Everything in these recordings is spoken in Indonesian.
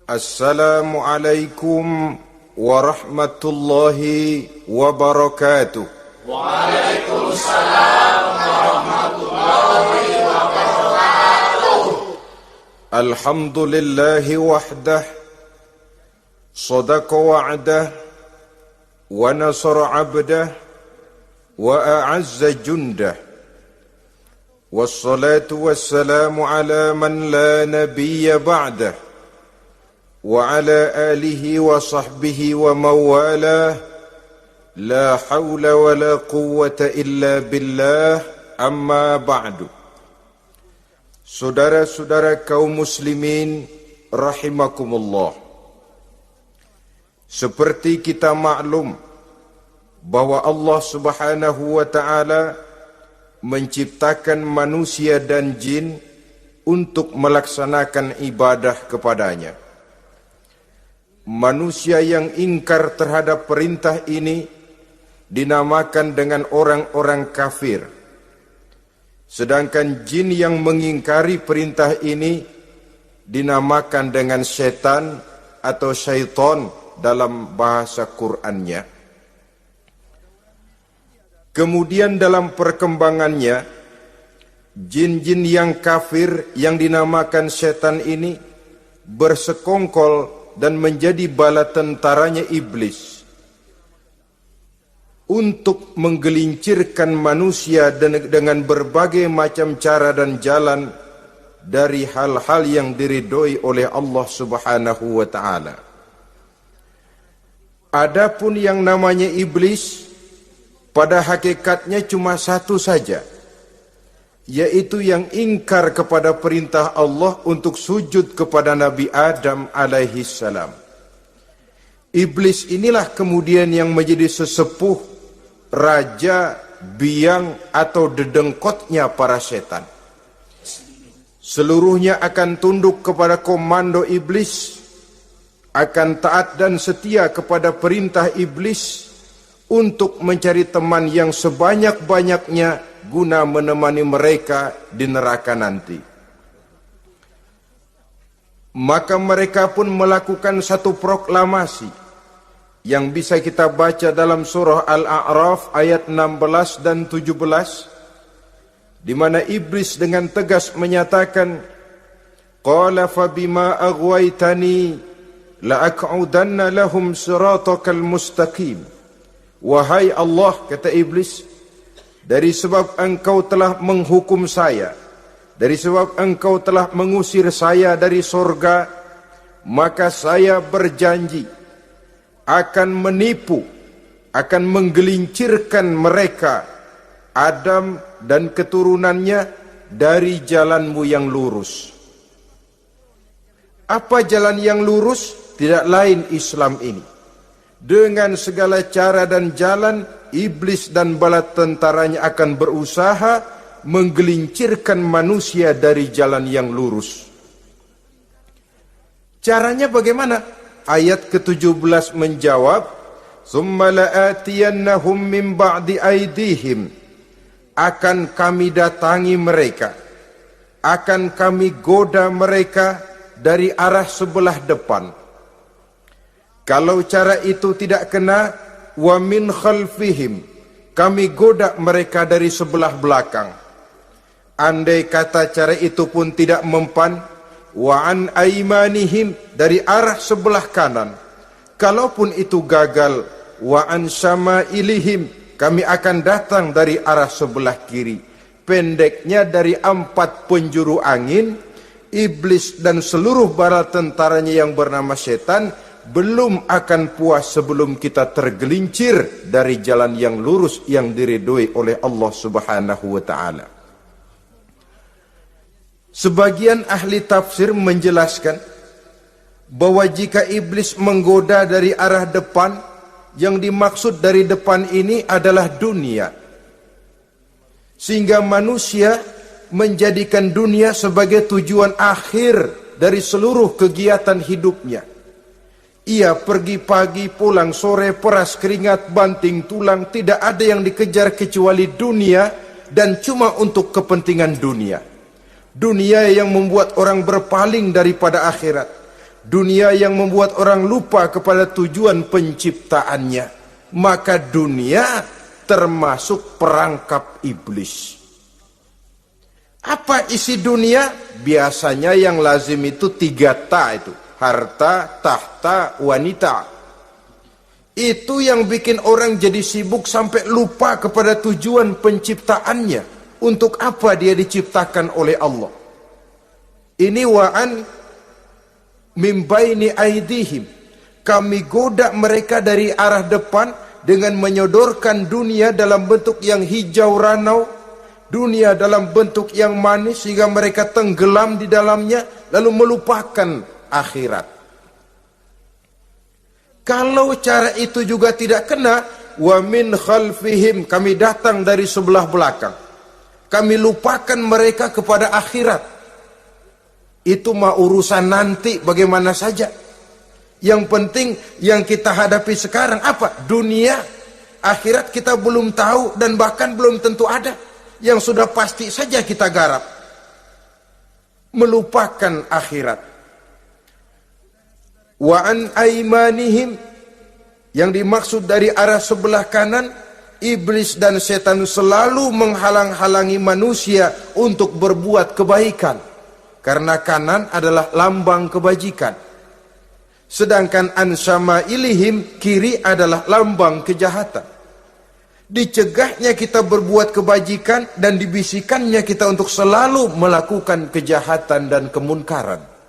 Assalamualaikum warahmatullahi wabarakatuh. Waalaikumsalam warahmatullahi wabarakatuh. Alhamdulillahi wahdah, sadaqa wa'dah, wa nasara abdah, wa a'azza jundah. Wassalatu wassalamu ala man la nabiyya ba'dah. وعلى آله وصحبه ومواله لا حول ولا قوة إلا بالله أما بعد. Saudara-saudara kaum muslimin rahimakumullah, seperti kita maklum bahwa Allah Subhanahu wa taala menciptakan manusia dan jin untuk melaksanakan ibadah kepadanya. Manusia yang ingkar terhadap perintah ini dinamakan dengan orang-orang kafir. Sedangkan jin yang mengingkari perintah ini dinamakan dengan setan atau syaitan dalam bahasa Qur'annya. Kemudian dalam perkembangannya, jin-jin yang kafir yang dinamakan setan ini bersekongkol dan menjadi bala tentaranya iblis untuk menggelincirkan manusia dengan berbagai macam cara dan jalan dari hal-hal yang diridhoi oleh Allah Subhanahu wa taala. Adapun yang namanya iblis pada hakikatnya cuma satu saja, yaitu yang ingkar kepada perintah Allah untuk sujud kepada Nabi Adam alaihi salam. Iblis inilah kemudian yang menjadi sesepuh, raja, biang atau dedengkotnya para setan. Seluruhnya akan tunduk kepada komando iblis, akan taat dan setia kepada perintah iblis untuk mencari teman yang sebanyak-banyaknya guna menemani mereka di neraka nanti. Maka mereka pun melakukan satu proklamasi yang bisa kita baca dalam surah Al-A'raf ayat 16 dan 17, di mana iblis dengan tegas menyatakan, qala fabima aghwaytani la'aq'udanna lahum siratakal mustaqim. Wahai Allah, kata iblis, dari sebab engkau telah menghukum saya, dari sebab engkau telah mengusir saya dari sorga, maka saya berjanji akan menipu, akan menggelincirkan mereka, Adam dan keturunannya, dari jalanmu yang lurus. Apa jalan yang lurus? Tidak lain Islam ini. Dengan segala cara dan jalan, iblis dan bala tentaranya akan berusaha menggelincirkan manusia dari jalan yang lurus. Caranya bagaimana? Ayat ke-17 menjawab, "Tsumma la'atiyannahum min ba'di aydihim." Akan kami datangi mereka, akan kami goda mereka dari arah sebelah depan. Kalau cara itu tidak kena, wa min khalfihim, kami goda mereka dari sebelah belakang. Andai kata cara itu pun tidak mempan, wa an aimanihim, dari arah sebelah kanan. Kalaupun itu gagal, wa an syama'ilihim, kami akan datang dari arah sebelah kiri. Pendeknya dari 4 penjuru angin, iblis dan seluruh bala tentaranya yang bernama setan belum akan puas sebelum kita tergelincir dari jalan yang lurus yang diridhoi oleh Allah Subhanahu wa taala. Sebagian ahli tafsir menjelaskan bahwa jika iblis menggoda dari arah depan, yang dimaksud dari depan ini adalah dunia. Sehingga manusia menjadikan dunia sebagai tujuan akhir dari seluruh kegiatan hidupnya. Ia pergi pagi, pulang sore, peras keringat, banting tulang, tidak ada yang dikejar kecuali dunia, dan cuma untuk kepentingan dunia. Dunia yang membuat orang berpaling daripada akhirat. dunia yang membuat orang lupa kepada tujuan penciptaannya, maka dunia termasuk perangkap iblis. Apa isi dunia? Biasanya yang lazim itu 3 ta itu. Harta, tahta, wanita. Itu yang bikin orang jadi sibuk sampai lupa kepada tujuan penciptaannya. Untuk apa dia diciptakan oleh Allah? Ini wa'an min baini aidihim. Kami goda mereka dari arah depan dengan menyodorkan dunia dalam bentuk yang hijau ranau, dunia dalam bentuk yang manis sehingga mereka tenggelam di dalamnya lalu melupakan akhirat. Kalau cara itu juga tidak kena, wa min khalfihim, kami datang dari sebelah belakang. Kami lupakan mereka kepada akhirat. Itu mah urusan nanti bagaimana saja. Yang penting yang kita hadapi sekarang apa? Dunia. Akhirat kita belum tahu dan bahkan belum tentu ada. Yang sudah pasti saja kita garap. Melupakan akhirat. Wa an aimanihim, yang dimaksud dari arah sebelah kanan, iblis dan setan selalu menghalang-halangi manusia untuk berbuat kebaikan, karena kanan adalah lambang kebajikan, sedangkan an syama'ilihim, kiri adalah lambang kejahatan. Dicegahnya kita berbuat kebajikan dan dibisikannya kita untuk selalu melakukan kejahatan dan kemunkaran.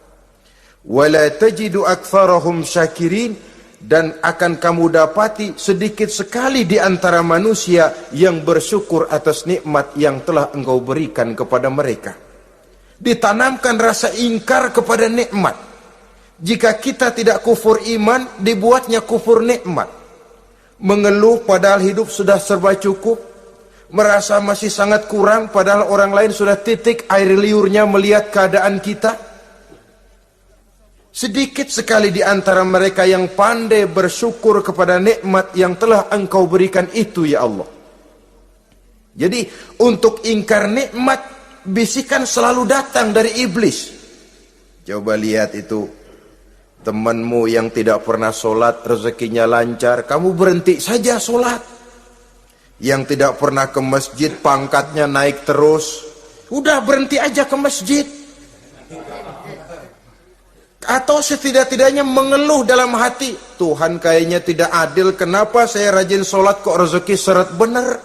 Wala tajidu aktsarahum syakirin, dan akan kamu dapati sedikit sekali di antara manusia yang bersyukur atas nikmat yang telah engkau berikan kepada mereka. Ditanamkan rasa ingkar kepada nikmat. Jika kita tidak kufur iman, dibuatnya kufur nikmat. Mengeluh padahal hidup sudah serba cukup, merasa masih sangat kurang padahal orang lain sudah titik air liurnya melihat keadaan kita. Sedikit sekali di antara mereka yang pandai bersyukur kepada nikmat yang telah engkau berikan itu, ya Allah. Jadi untuk ingkar nikmat, bisikan selalu datang dari iblis. Coba lihat itu, temanmu yang tidak pernah sholat, rezekinya lancar, kamu berhenti saja sholat. Yang tidak pernah ke masjid, pangkatnya naik terus, udah berhenti aja ke masjid. Atau setidak-tidaknya mengeluh dalam hati, Tuhan kayaknya tidak adil, kenapa saya rajin sholat kok rezeki seret bener.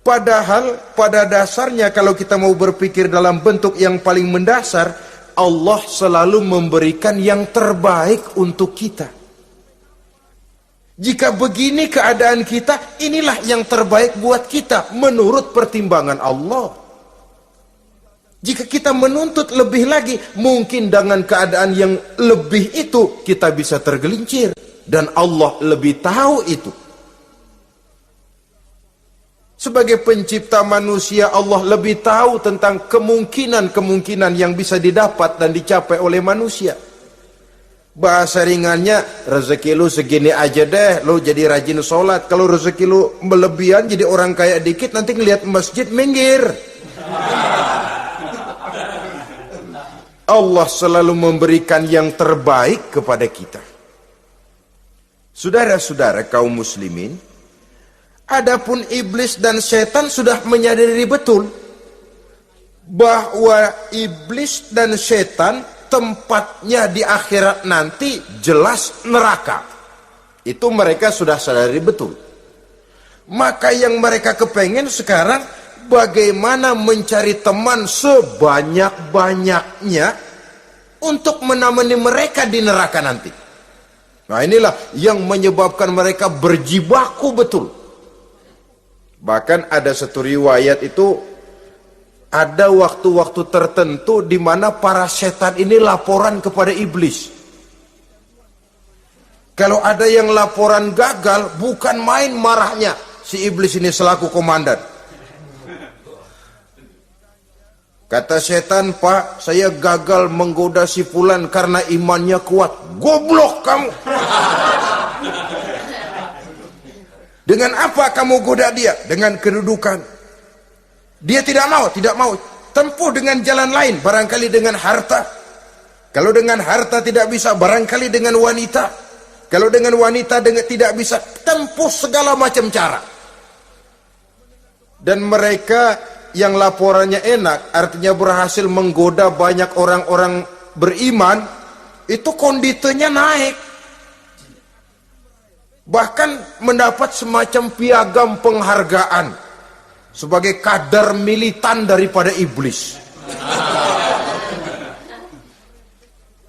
Padahal pada dasarnya kalau kita mau berpikir dalam bentuk yang paling mendasar, Allah selalu memberikan yang terbaik untuk kita. Jika begini keadaan kita, inilah yang terbaik buat kita menurut pertimbangan Allah. Jika kita menuntut lebih lagi, mungkin dengan keadaan yang lebih itu kita bisa tergelincir, dan Allah lebih tahu itu. Sebagai pencipta manusia, Allah lebih tahu tentang kemungkinan-kemungkinan yang bisa didapat dan dicapai oleh manusia. Bahasa ringannya, rezeki lu segini aja deh, lu jadi rajin sholat. Kalau rezeki lu melebihan jadi orang kaya dikit, nanti ngelihat masjid minggir. Allah selalu memberikan yang terbaik kepada kita. Saudara-saudara kaum muslimin, adapun iblis dan setan sudah menyadari betul bahwa iblis dan setan tempatnya di akhirat nanti jelas neraka. Itu mereka sudah sadari betul. Maka yang mereka kepengen sekarang, bagaimana mencari teman sebanyak-banyaknya untuk menemani mereka di neraka nanti. Nah inilah yang menyebabkan mereka berjibaku betul. Bahkan ada satu riwayat itu, ada waktu-waktu tertentu di mana para setan ini laporan kepada iblis. Kalau ada yang laporan gagal, bukan main marahnya si iblis ini selaku komandan. Kata setan, Pak, saya gagal menggoda si fulan karena imannya kuat. Goblok kamu. Dengan apa kamu goda dia? Dengan kedudukan. Dia tidak mau. tempuh dengan jalan lain, barangkali dengan harta. Kalau dengan harta tidak bisa, barangkali dengan wanita. Kalau dengan wanita tidak bisa, tempuh segala macam cara. Dan mereka yang laporannya enak, artinya berhasil menggoda banyak orang-orang beriman, itu konditenya naik. Bahkan mendapat semacam piagam penghargaan sebagai kadar militan daripada iblis.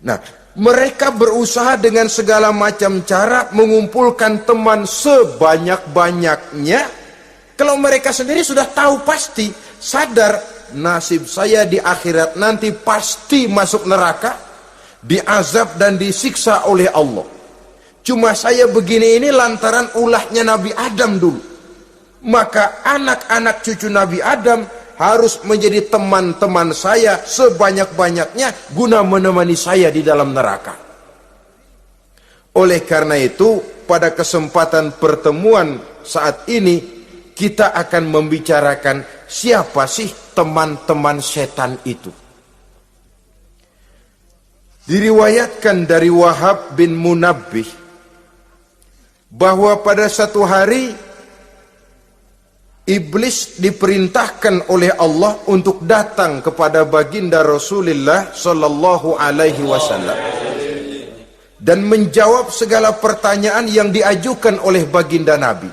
Nah, mereka berusaha dengan segala macam cara mengumpulkan teman sebanyak-banyaknya. Kalau mereka sendiri sudah tahu pasti, sadar nasib saya di akhirat nanti pasti masuk neraka, diazab dan disiksa oleh Allah. Cuma saya begini ini lantaran ulahnya Nabi Adam dulu. Maka anak-anak cucu Nabi Adam harus menjadi teman-teman saya sebanyak-banyaknya guna menemani saya di dalam neraka. Oleh karena itu, pada kesempatan pertemuan saat ini, kita akan membicarakan siapa sih teman-teman setan itu. Diriwayatkan dari Wahab bin Munabbih bahwa pada satu hari iblis diperintahkan oleh Allah untuk datang kepada baginda Rasulullah sallallahu alaihi wasallam dan menjawab segala pertanyaan yang diajukan oleh baginda Nabi.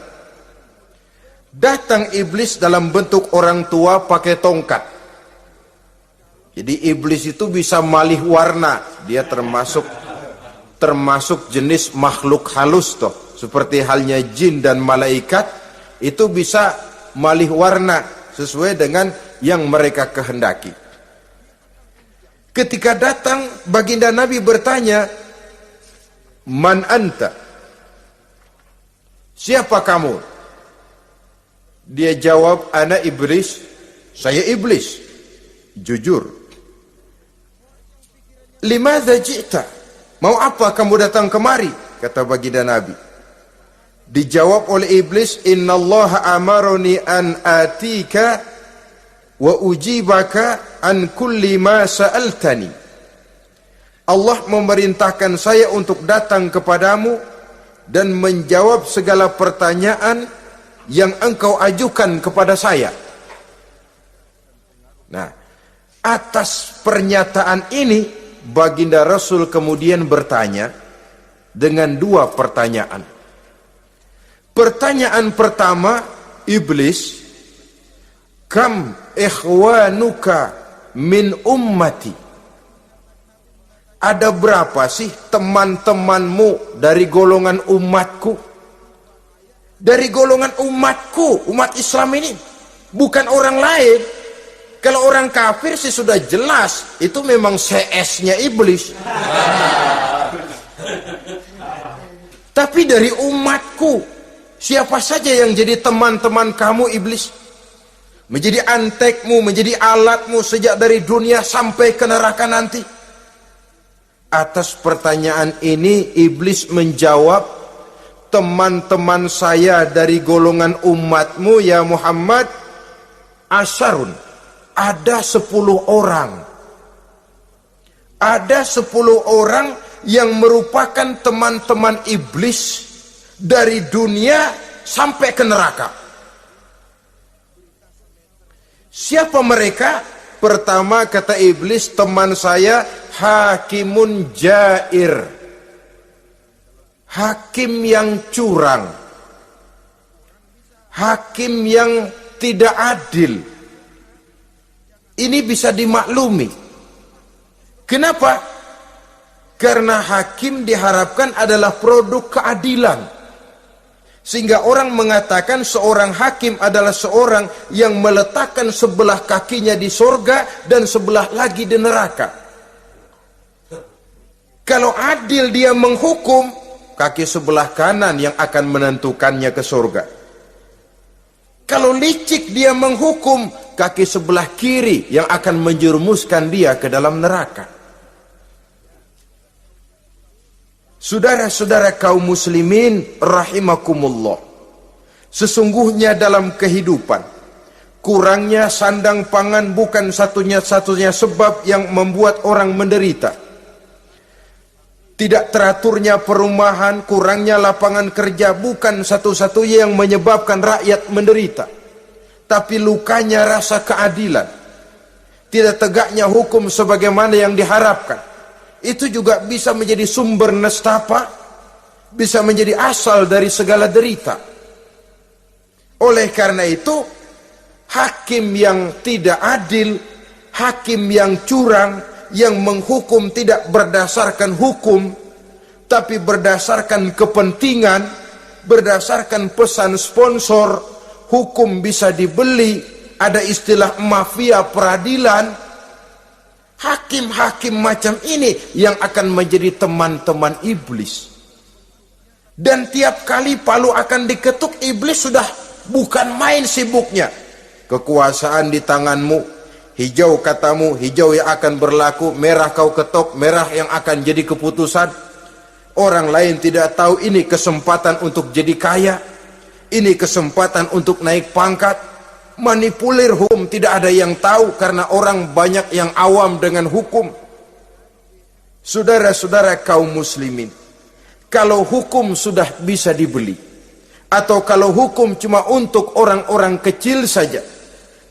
Datang iblis dalam bentuk orang tua pakai tongkat. Jadi iblis itu bisa malih warna. Dia termasuk jenis makhluk halus toh. Seperti halnya jin dan malaikat, itu bisa malih warna sesuai dengan yang mereka kehendaki. Ketika datang, baginda Nabi bertanya, "Man anta?" Siapa kamu? Dia jawab, "Ana iblis." Saya iblis. Jujur. "Limadza ji'ta?" Mau apa kamu datang kemari? Kata baginda Nabi. Dijawab oleh iblis, "Innallaha amaroni an atika wa ujibaka an kulli ma sa'altani." Allah memerintahkan saya untuk datang kepadamu dan menjawab segala pertanyaan yang engkau ajukan kepada saya. Nah, atas pernyataan ini baginda Rasul kemudian bertanya dengan dua pertanyaan. Pertanyaan pertama, iblis, "Kam ikhwanuka min ummati?" Ada berapa sih teman-temanmu dari golongan umatku? Dari golongan umatku, umat Islam ini, bukan orang lain. Kalau orang kafir sih sudah jelas, itu memang CS-nya iblis. Tapi dari umatku, siapa saja yang jadi teman-teman kamu iblis? Menjadi antekmu, menjadi alatmu sejak dari dunia sampai ke neraka nanti. Atas pertanyaan ini iblis menjawab, "Teman-teman saya dari golongan umatmu ya Muhammad, asyarun, ada 10 orang. Ada 10 orang yang merupakan teman-teman iblis dari dunia sampai ke neraka." Siapa mereka? Pertama kata iblis, teman saya hakimun jair. Hakim yang curang, hakim yang tidak adil. Ini bisa dimaklumi. Kenapa? Karena hakim diharapkan adalah produk keadilan. Sehingga orang mengatakan seorang hakim adalah seorang yang meletakkan sebelah kakinya di sorga dan sebelah lagi di neraka. Kalau adil dia menghukum, kaki sebelah kanan yang akan menentukannya ke surga. Kalau licik dia menghukum, kaki sebelah kiri yang akan menjerumuskan dia ke dalam neraka. Saudara-saudara kaum muslimin rahimakumullah, sesungguhnya dalam kehidupan Kurangnya sandang pangan bukan satunya sebab yang membuat orang menderita. Tidak teraturnya perumahan, kurangnya lapangan kerja bukan satu-satunya yang menyebabkan rakyat menderita. Tapi lukanya rasa keadilan, tidak tegaknya hukum sebagaimana yang diharapkan, itu juga bisa menjadi sumber nestapa, bisa menjadi asal dari segala derita. Oleh karena itu, hakim yang tidak adil, hakim yang curang, yang menghukum tidak berdasarkan hukum, tapi berdasarkan kepentingan, berdasarkan pesan sponsor, hukum bisa dibeli, ada istilah mafia peradilan. Hakim-hakim macam ini yang akan menjadi teman-teman iblis. Dan tiap kali palu akan diketuk, iblis sudah bukan main sibuknya. Kekuasaan di tanganmu, hijau katamu, hijau yang akan berlaku, merah kau ketok, merah yang akan jadi keputusan. Orang lain tidak tahu ini kesempatan untuk jadi kaya, ini kesempatan untuk naik pangkat. Manipulir hukum tidak ada yang tahu karena orang banyak yang awam dengan hukum. Saudara-saudara kaum muslimin, kalau hukum sudah bisa dibeli, atau kalau hukum cuma untuk orang-orang kecil saja,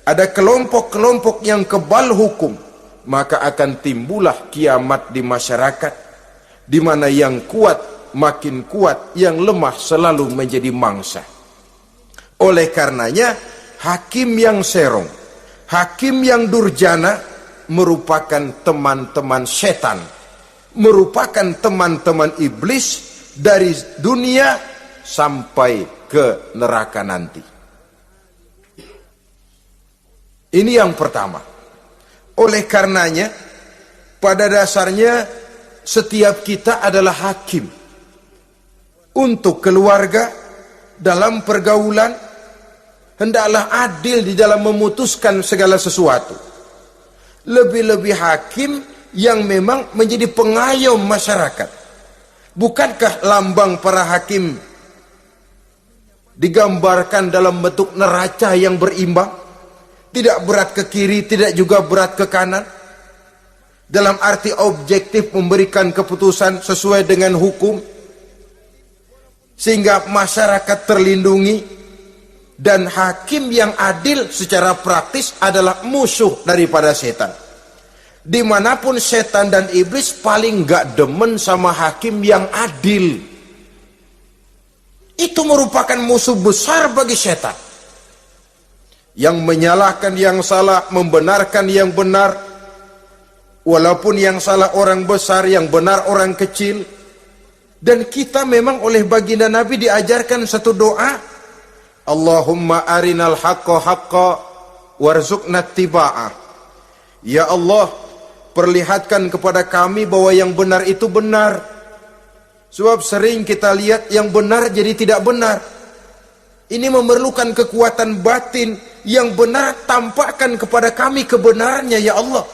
ada kelompok-kelompok yang kebal hukum, maka akan timbullah kiamat di masyarakat, di mana yang kuat makin kuat, yang lemah selalu menjadi mangsa. Oleh karenanya, hakim yang serong, hakim yang durjana merupakan teman-teman setan, merupakan teman-teman iblis dari dunia sampai ke neraka nanti. Ini yang pertama. Oleh karenanya, pada dasarnya setiap kita adalah hakim untuk keluarga, dalam pergaulan. Hendaklah adil di dalam memutuskan segala sesuatu. Lebih-lebih hakim yang memang menjadi pengayom masyarakat. Bukankah lambang para hakim digambarkan dalam bentuk neraca yang berimbang? Tidak berat ke kiri, tidak juga berat ke kanan. Dalam arti objektif memberikan keputusan sesuai dengan hukum, sehingga masyarakat terlindungi. Dan hakim yang adil secara praktis adalah musuh daripada setan. Dimanapun setan dan iblis paling gak demen sama hakim yang adil. Itu merupakan musuh besar bagi setan, yang menyalahkan yang salah, membenarkan yang benar. Walaupun yang salah orang besar, yang benar orang kecil. Dan kita memang oleh baginda Nabi diajarkan satu doa, Allahumma arinal haqqa haqqa warzuqna ittiba'ah. Ya Allah, perlihatkan kepada kami bahwa yang benar itu benar. Sebab sering kita lihat yang benar jadi tidak benar. Ini memerlukan kekuatan batin. Yang benar tampakkan kepada kami kebenarannya ya Allah.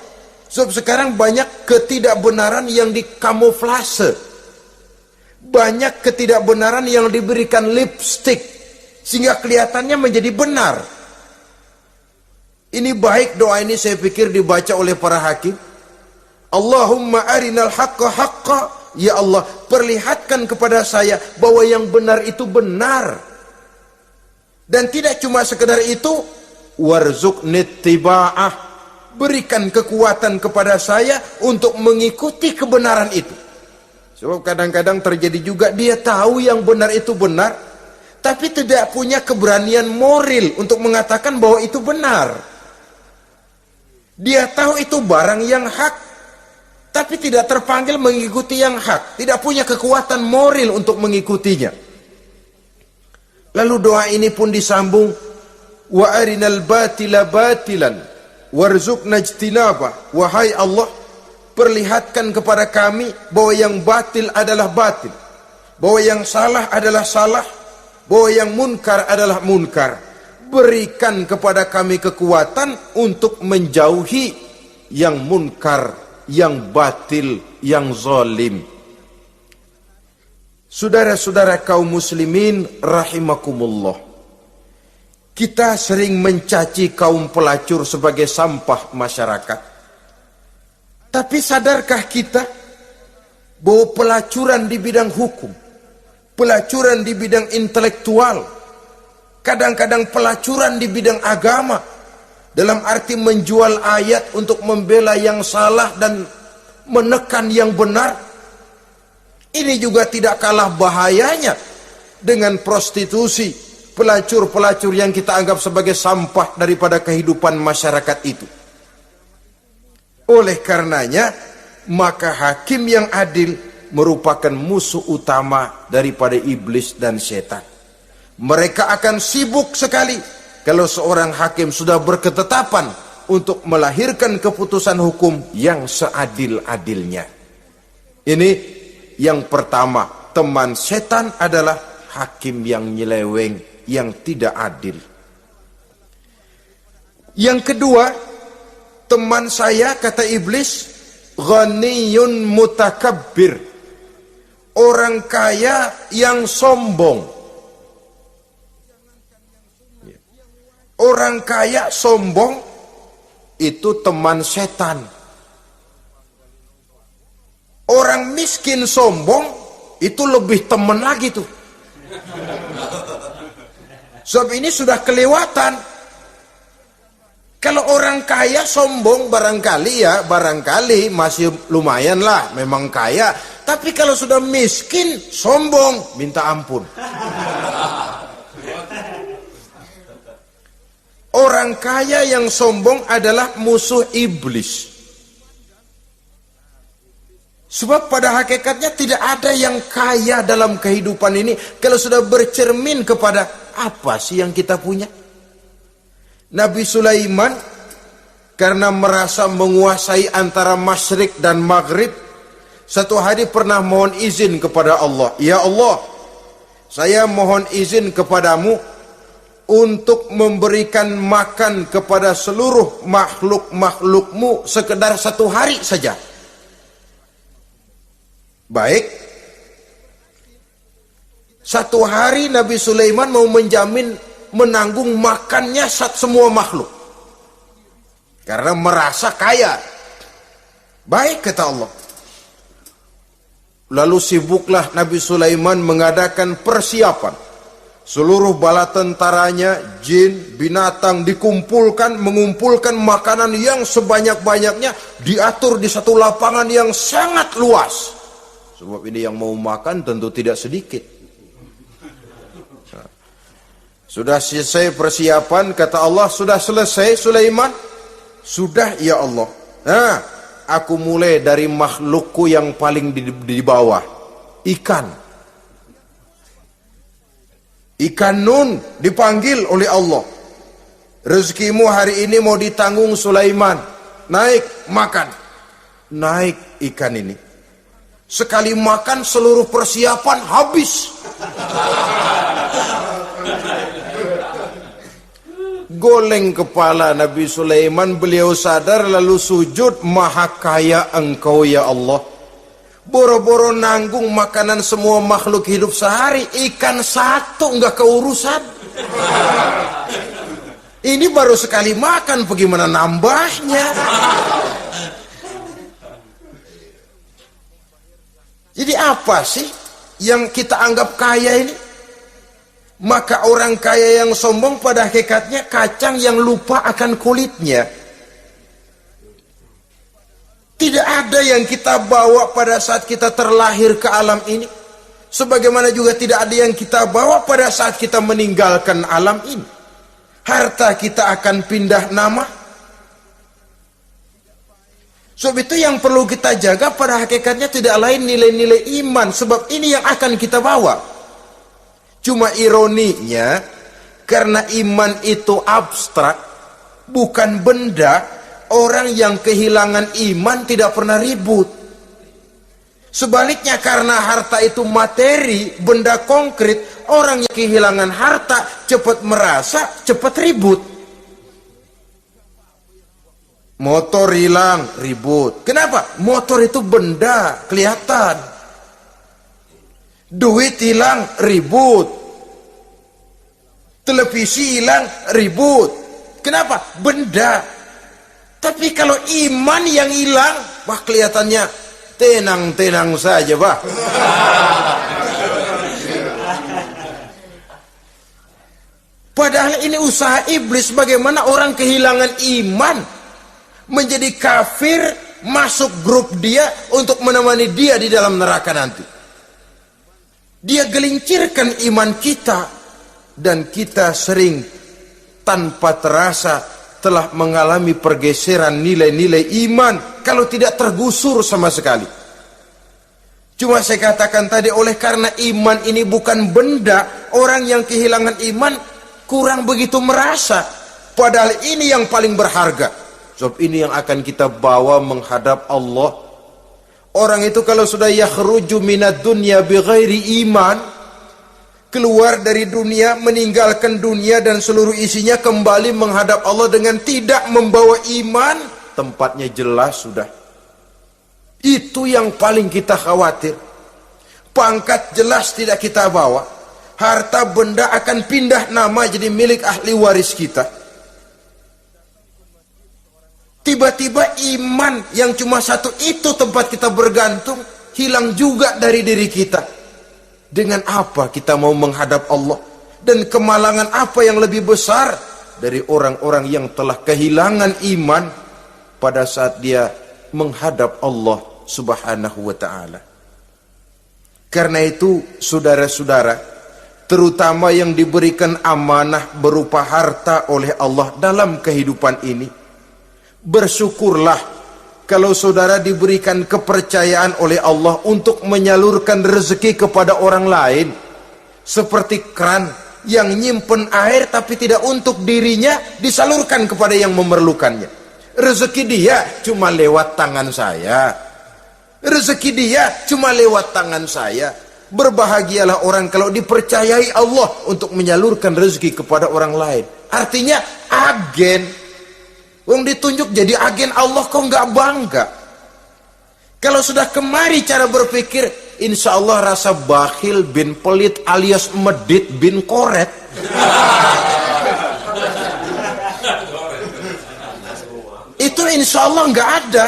Sebab sekarang banyak ketidakbenaran yang dikamuflase. Banyak ketidakbenaran yang diberikan lipstick, sehingga kelihatannya menjadi benar. Ini baik doa ini saya pikir dibaca oleh para hakim. Allahumma arinal haqqa haqqa. Ya Allah, perlihatkan kepada saya bahwa yang benar itu benar. Dan tidak cuma sekedar itu, warzuqni ittiba'ah. Berikan kekuatan kepada saya untuk mengikuti kebenaran itu. Sebab kadang-kadang terjadi juga dia tahu yang benar itu benar, tapi tidak punya keberanian moral untuk mengatakan bahwa itu benar. Dia tahu itu barang yang hak, tapi tidak terpanggil mengikuti yang hak. Tidak punya kekuatan moral untuk mengikutinya. Lalu doa ini pun disambung, wa arinal batila batilan warzuqna ijtinabah. Wahai Allah, perlihatkan kepada kami bahwa yang batil adalah batil, bahwa yang salah adalah salah, bahwa yang munkar adalah munkar. Berikan kepada kami kekuatan untuk menjauhi yang munkar, yang batil, yang zalim. Saudara-saudara kaum muslimin rahimakumullah, Kita sering mencaci kaum pelacur sebagai sampah masyarakat. Tapi sadarkah kita bahwa pelacuran di bidang hukum, pelacuran di bidang intelektual, kadang-kadang pelacuran di bidang agama, dalam arti menjual ayat untuk membela yang salah dan menekan yang benar, ini juga tidak kalah bahayanya dengan prostitusi, pelacur-pelacur yang kita anggap sebagai sampah daripada kehidupan masyarakat itu. Oleh karenanya, maka hakim yang adil merupakan musuh utama daripada iblis dan setan. Mereka akan sibuk sekali kalau seorang hakim sudah berketetapan untuk melahirkan keputusan hukum yang seadil-adilnya. Ini yang pertama, teman setan adalah hakim yang nyeleweng, yang tidak adil. Yang kedua, teman saya, kata iblis, ghaniyun mutakabbir, orang kaya yang sombong. Orang kaya sombong itu teman setan. Orang miskin sombong itu lebih teman lagi tuh. Sebab ini sudah kelewatan. Kalau orang kaya sombong barangkali masih lumayan lah, memang kaya. Tapi kalau sudah miskin sombong, minta ampun. Orang kaya yang sombong adalah musuh iblis. Sebab pada hakikatnya tidak ada yang kaya dalam kehidupan ini kalau sudah bercermin kepada apa sih yang kita punya. Nabi Sulaiman karena merasa menguasai antara masyrik dan maghrib, satu hari pernah mohon izin kepada Allah. Ya Allah, saya mohon izin kepadamu untuk memberikan makan kepada seluruh makhluk-makhlukmu sekedar satu hari saja. Baik. Satu hari Nabi Sulaiman mau menjamin menanggung makannya semua makhluk. Karena merasa kaya. Baik, kata Allah. Lalu sibuklah Nabi Sulaiman mengadakan persiapan. Seluruh bala tentaranya, jin, binatang dikumpulkan, mengumpulkan makanan yang sebanyak-banyaknya, diatur di satu lapangan yang sangat luas. Sebab ini yang mau makan tentu tidak sedikit. Sudah selesai persiapan, kata Allah, sudah selesai Sulaiman? Sudah, ya Allah. Nah, aku mulai dari makhlukku yang paling di bawah, ikan. Ikan Nun dipanggil oleh Allah. Rezekimu hari ini mau ditanggung Sulaiman. Naik, makan. Naik ikan ini. Sekali makan seluruh persiapan habis. Goleng kepala Nabi Sulaiman, beliau sadar lalu sujud, maha kaya engkau ya Allah. Boro-boro nanggung makanan semua makhluk hidup sehari, ikan satu enggak keurusan. Ini baru sekali makan, bagaimana nambahnya? Jadi apa sih yang kita anggap kaya ini? Maka orang kaya yang sombong pada hakikatnya kacang yang lupa akan kulitnya. Tidak ada yang kita bawa pada saat kita terlahir ke alam ini. Sebagaimana juga tidak ada yang kita bawa pada saat kita meninggalkan alam ini. Harta kita akan pindah nama. Sebab itu yang perlu kita jaga pada hakikatnya tidak lain nilai-nilai iman. Sebab ini yang akan kita bawa. Cuma ironinya, karena iman itu abstrak, bukan benda. Orang yang kehilangan iman tidak pernah ribut. Sebaliknya karena harta itu materi, benda konkret, orang yang kehilangan harta cepat merasa, cepat ribut. Motor hilang, ribut. Kenapa? Motor itu benda, kelihatan. Duit hilang, ribut. Televisi hilang, ribut. Kenapa? Benda. Tapi kalau iman yang hilang, wah kelihatannya tenang-tenang saja, bah. Padahal ini usaha iblis, bagaimana orang kehilangan iman, menjadi kafir, masuk grup dia untuk menemani dia di dalam neraka nanti. Dia gelincirkan iman kita, dan kita sering tanpa terasa telah mengalami pergeseran nilai-nilai iman, kalau tidak tergusur sama sekali. Cuma saya katakan tadi, oleh karena iman ini bukan benda, orang yang kehilangan iman kurang begitu merasa, padahal ini yang paling berharga. Sebab ini yang akan kita bawa menghadap Allah. Orang itu kalau sudah yakhruju minad dunya bighairi iman, keluar dari dunia, meninggalkan dunia dan seluruh isinya, kembali menghadap Allah dengan tidak membawa iman, tempatnya jelas sudah. Itu yang paling kita khawatir. Pangkat jelas tidak kita bawa, harta benda akan pindah nama jadi milik ahli waris kita. Tiba-tiba iman yang cuma satu itu tempat kita bergantung, hilang juga dari diri kita. Dengan apa kita mau menghadap Allah? Dan kemalangan apa yang lebih besar dari orang-orang yang telah kehilangan iman pada saat dia menghadap Allah Subhanahu wa ta'ala. Karena itu, saudara-saudara, terutama yang diberikan amanah berupa harta oleh Allah dalam kehidupan ini, bersyukurlah kalau saudara diberikan kepercayaan oleh Allah untuk menyalurkan rezeki kepada orang lain, seperti keran yang nyimpen air tapi tidak untuk dirinya, disalurkan kepada yang memerlukannya. Rezeki dia cuma lewat tangan saya, rezeki dia cuma lewat tangan saya. Berbahagialah orang kalau dipercayai Allah untuk menyalurkan rezeki kepada orang lain. Artinya agen. Wong ditunjuk jadi agen Allah, kok nggak bangga? Kalau sudah kemari cara berpikir, insya Allah rasa bakhil bin pelit alias medit bin koret. Itu insya Allah nggak ada.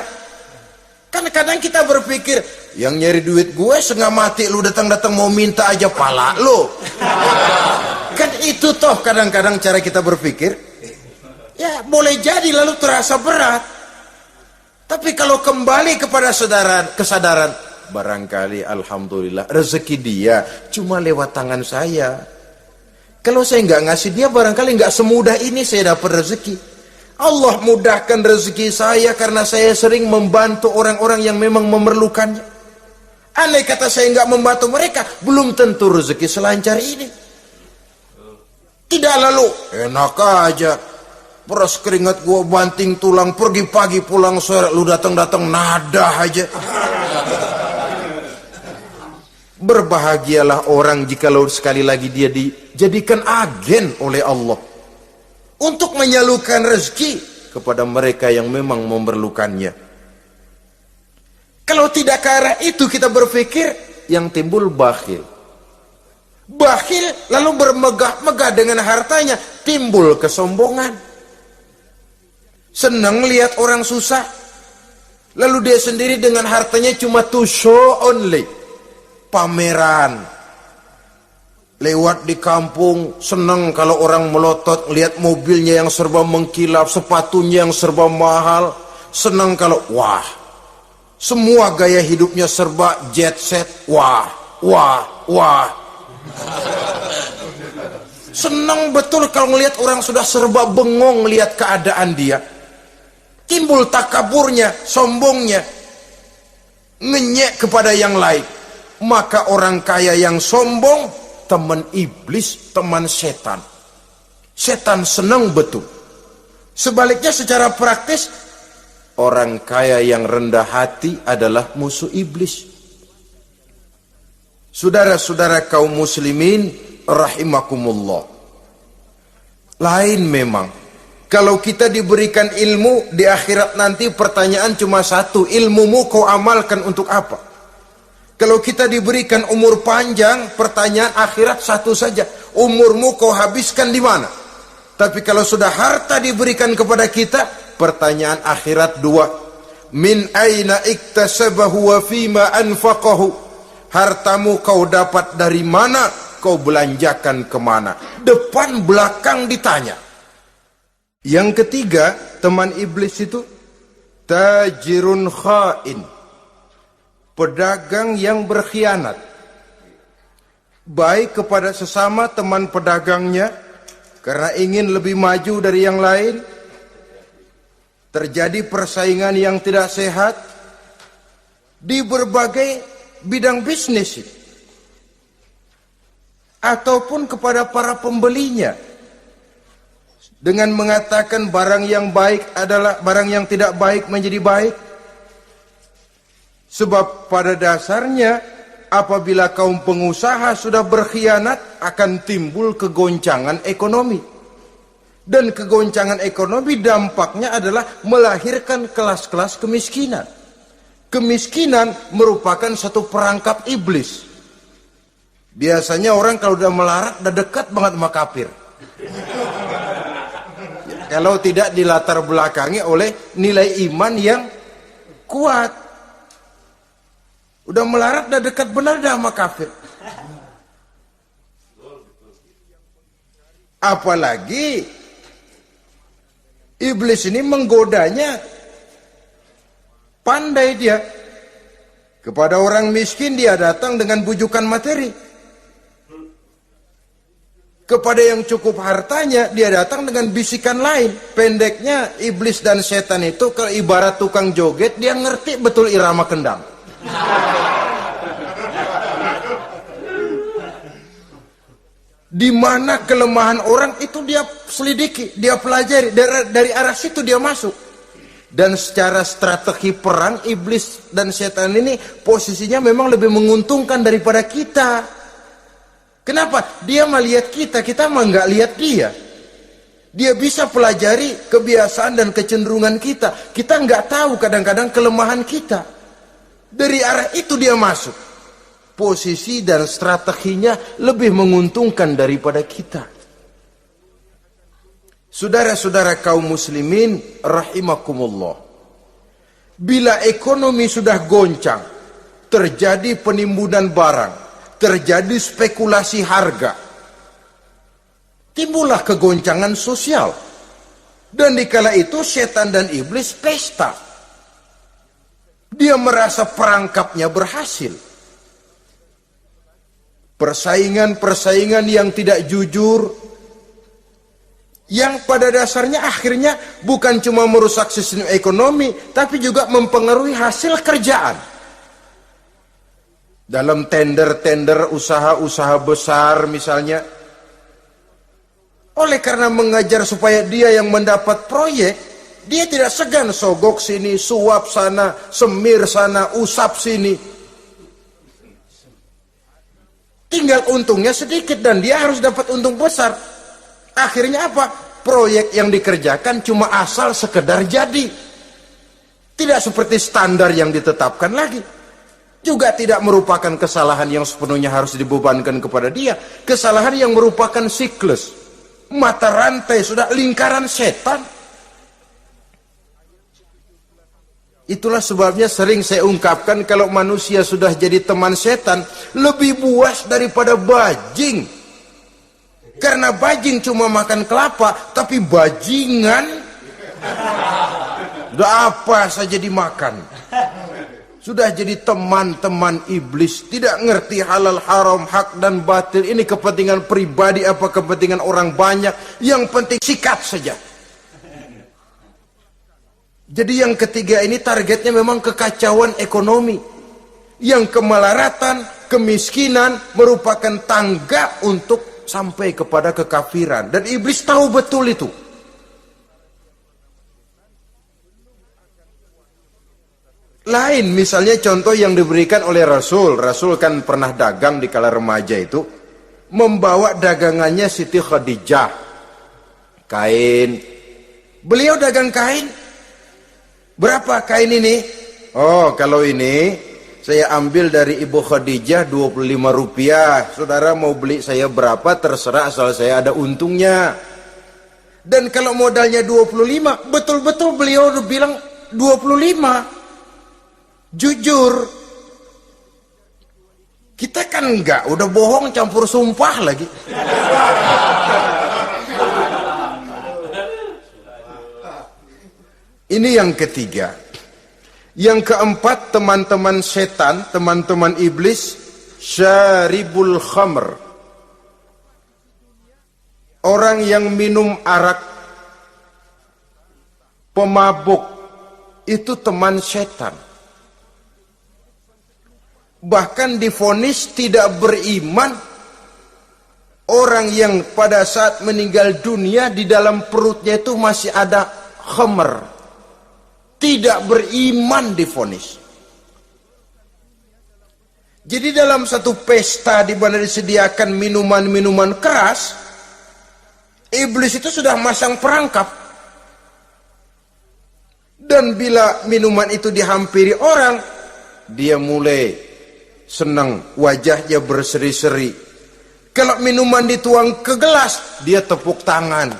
Kan kadang kita berpikir, yang nyari duit gue setengah mati, lu datang-datang mau minta aja pala lu. Kan itu toh kadang-kadang cara kita berpikir. Ya boleh jadi lalu terasa berat. Tapi kalau kembali kepada kesadaran, barangkali alhamdulillah rezeki dia cuma lewat tangan saya. Kalau saya nggak ngasih dia, barangkali nggak semudah ini saya dapat rezeki. Allah mudahkan rezeki saya karena saya sering membantu orang-orang yang memang memerlukannya. Andai kata saya nggak membantu mereka, belum tentu rezeki selancar ini. Tidak lalu enak aja, peras keringat gua banting tulang, pergi pagi pulang sore, lu datang-datang nada aja. Berbahagialah orang jikalau sekali lagi dia dijadikan agen oleh Allah untuk menyalurkan rezeki kepada mereka yang memang memerlukannya. Kalau tidak ke arah itu kita berpikir, yang timbul bakhil. Bakhil lalu bermegah-megah dengan hartanya, timbul kesombongan. Senang lihat orang susah, lalu dia sendiri dengan hartanya cuma to show only, pameran. Lewat di kampung, senang kalau orang melotot, lihat mobilnya yang serba mengkilap, sepatunya yang serba mahal. Senang kalau, wah, semua gaya hidupnya serba jet set, wah, wah, wah. Senang betul kalau melihat orang sudah serba bengong lihat keadaan dia. Timbul takaburnya, sombongnya, ngenyek kepada yang lain. Maka orang kaya yang sombong, teman iblis, teman setan. Setan senang betul. Sebaliknya secara praktis, orang kaya yang rendah hati adalah musuh iblis. Saudara-saudara kaum muslimin rahimakumullah, lain memang kalau kita diberikan ilmu di akhirat nanti, pertanyaan cuma satu, ilmumu kau amalkan untuk apa? Kalau kita diberikan umur panjang, pertanyaan akhirat satu saja, umurmu kau habiskan di mana? Tapi kalau sudah harta diberikan kepada kita, pertanyaan akhirat dua. Min aina iktasabahu wa fima anfaqahu. Hartamu kau dapat dari mana, kau belanjakan kemana? Depan belakang ditanya. Yang ketiga, teman iblis itu tajirun khain, pedagang yang berkhianat, baik kepada sesama teman pedagangnya karena ingin lebih maju dari yang lain. Terjadi persaingan yang tidak sehat di berbagai bidang bisnis, ataupun kepada para pembelinya dengan mengatakan barang yang baik adalah barang yang tidak baik menjadi baik. Sebab pada dasarnya apabila kaum pengusaha sudah berkhianat, akan timbul kegoncangan ekonomi. Dan kegoncangan ekonomi dampaknya adalah melahirkan kelas-kelas kemiskinan. Kemiskinan merupakan satu perangkap iblis. Biasanya orang kalau udah melarat udah dekat banget sama kafir. Kalau tidak dilatar belakangi oleh nilai iman yang kuat. Udah melarat udah dekat benar dah sama kafir. Apalagi iblis ini menggodanya pandai dia. Kepada orang miskin dia datang dengan bujukan materi. Kepada yang cukup hartanya dia datang dengan bisikan lain. Pendeknya iblis dan setan itu kalau ibarat tukang joget, dia ngerti betul irama kendang. Di mana kelemahan orang itu dia selidiki, dia pelajari, dari arah situ dia masuk. Dan secara strategi perang, iblis dan setan ini posisinya memang lebih menguntungkan daripada kita. Kenapa? Dia melihat kita, kita mah nggak lihat dia. Dia bisa pelajari kebiasaan dan kecenderungan kita. Kita nggak tahu kadang-kadang kelemahan kita. Dari arah itu dia masuk. Posisi dan strateginya lebih menguntungkan daripada kita. Saudara-saudara kaum muslimin rahimakumullah. Bila ekonomi sudah goncang, terjadi penimbunan barang, terjadi spekulasi harga, timbullah kegoncangan sosial. Dan dikala itu setan dan iblis pesta. Dia merasa perangkapnya berhasil. Persaingan-persaingan yang tidak jujur, yang pada dasarnya akhirnya bukan cuma merusak sistem ekonomi, tapi juga mempengaruhi hasil kerjaan. Dalam tender-tender usaha-usaha besar misalnya, oleh karena mengajar supaya dia yang mendapat proyek, dia tidak segan sogok sini, suap sana, semir sana, usap sini. Tinggal untungnya sedikit dan dia harus dapat untung besar. Akhirnya apa? Proyek yang dikerjakan cuma asal sekedar jadi. Tidak seperti standar yang ditetapkan lagi. Juga tidak merupakan kesalahan yang sepenuhnya harus dibebankan kepada dia. Kesalahan yang merupakan siklus. Mata rantai, sudah lingkaran setan. Itulah sebabnya sering saya ungkapkan, kalau manusia sudah jadi teman setan, lebih buas daripada bajing. Karena bajing cuma makan kelapa, tapi bajingan udah apa saja dimakan. Sudah jadi teman-teman iblis, tidak ngerti halal haram, hak dan batil. Ini kepentingan pribadi apa kepentingan orang banyak, yang penting sikat saja. Jadi yang ketiga ini targetnya memang kekacauan ekonomi. Yang kemelaratan, kemiskinan merupakan tangga untuk sampai kepada kekafiran. Dan iblis tahu betul itu. Lain misalnya contoh yang diberikan oleh Rasul. Rasul kan pernah dagang di kala remaja itu. Membawa dagangannya Siti Khadijah. Kain. Beliau dagang kain. Berapa kain ini? Oh, kalau ini saya ambil dari Ibu Khadijah 25 rupiah. Saudara mau beli saya berapa terserah asal saya ada untungnya. Dan kalau modalnya 25, betul-betul beliau bilang 25. Jujur. Kita kan enggak, udah bohong campur sumpah lagi. Ini yang ketiga. Yang keempat, teman-teman setan, teman-teman iblis, syaribul khamr. Orang yang minum arak, pemabuk, itu teman setan. Bahkan divonis tidak beriman orang yang pada saat meninggal dunia di dalam perutnya itu masih ada khamr. Tidak beriman divonis. Jadi dalam satu pesta di mana disediakan minuman-minuman keras, iblis itu sudah masang perangkap. Dan bila minuman itu dihampiri orang, dia mulai senang, wajahnya berseri-seri. Kalau minuman dituang ke gelas, dia tepuk tangan.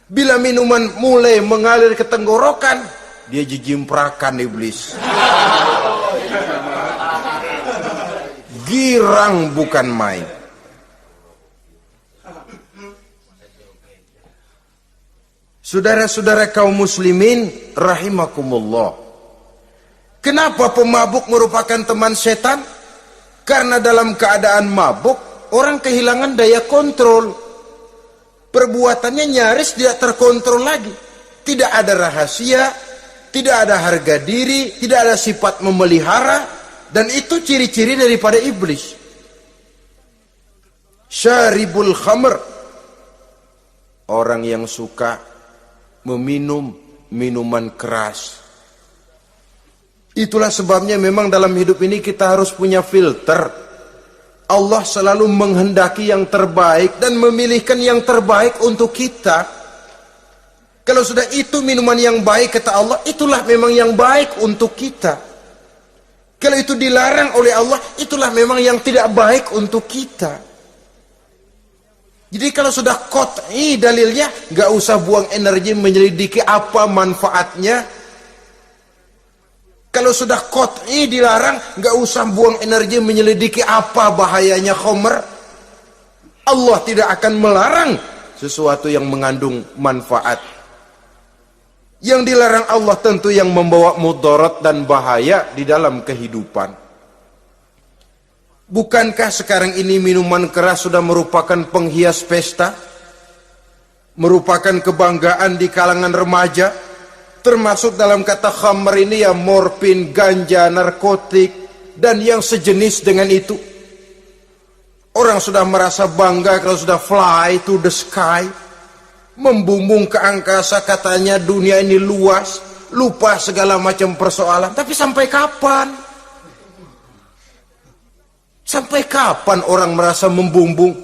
Bila minuman mulai mengalir ke tenggorokan, dia jijimprakan iblis. Girang bukan main. Saudara-saudara kaum muslimin rahimakumullah. Kenapa pemabuk merupakan teman setan? Karena dalam keadaan mabuk, orang kehilangan daya kontrol. Perbuatannya nyaris tidak terkontrol lagi. Tidak ada rahasia, tidak ada harga diri, tidak ada sifat memelihara, dan itu ciri-ciri daripada iblis. Syaribul khamr. Orang yang suka meminum minuman keras. Itulah sebabnya memang dalam hidup ini kita harus punya filter. Allah selalu menghendaki yang terbaik dan memilihkan yang terbaik untuk kita. Kalau sudah itu minuman yang baik kata Allah, itulah memang yang baik untuk kita. Kalau itu dilarang oleh Allah, itulah memang yang tidak baik untuk kita. Jadi kalau sudah qat'i dalilnya, gak usah buang energi menyelidiki apa manfaatnya. Kalau sudah qat'i dilarang, gak usah buang energi menyelidiki apa bahayanya khamr. Allah tidak akan melarang sesuatu yang mengandung manfaat. Yang dilarang Allah tentu yang membawa mudarat dan bahaya di dalam kehidupan. Bukankah sekarang ini minuman keras sudah merupakan penghias pesta? Merupakan kebanggaan di kalangan remaja? Termasuk dalam kata khamr ini ya morfin, ganja, narkotik, dan yang sejenis dengan itu. Orang sudah merasa bangga kalau sudah fly to the sky, membumbung ke angkasa, katanya dunia ini luas, lupa segala macam persoalan. Tapi sampai kapan? Sampai kapan orang merasa membumbung?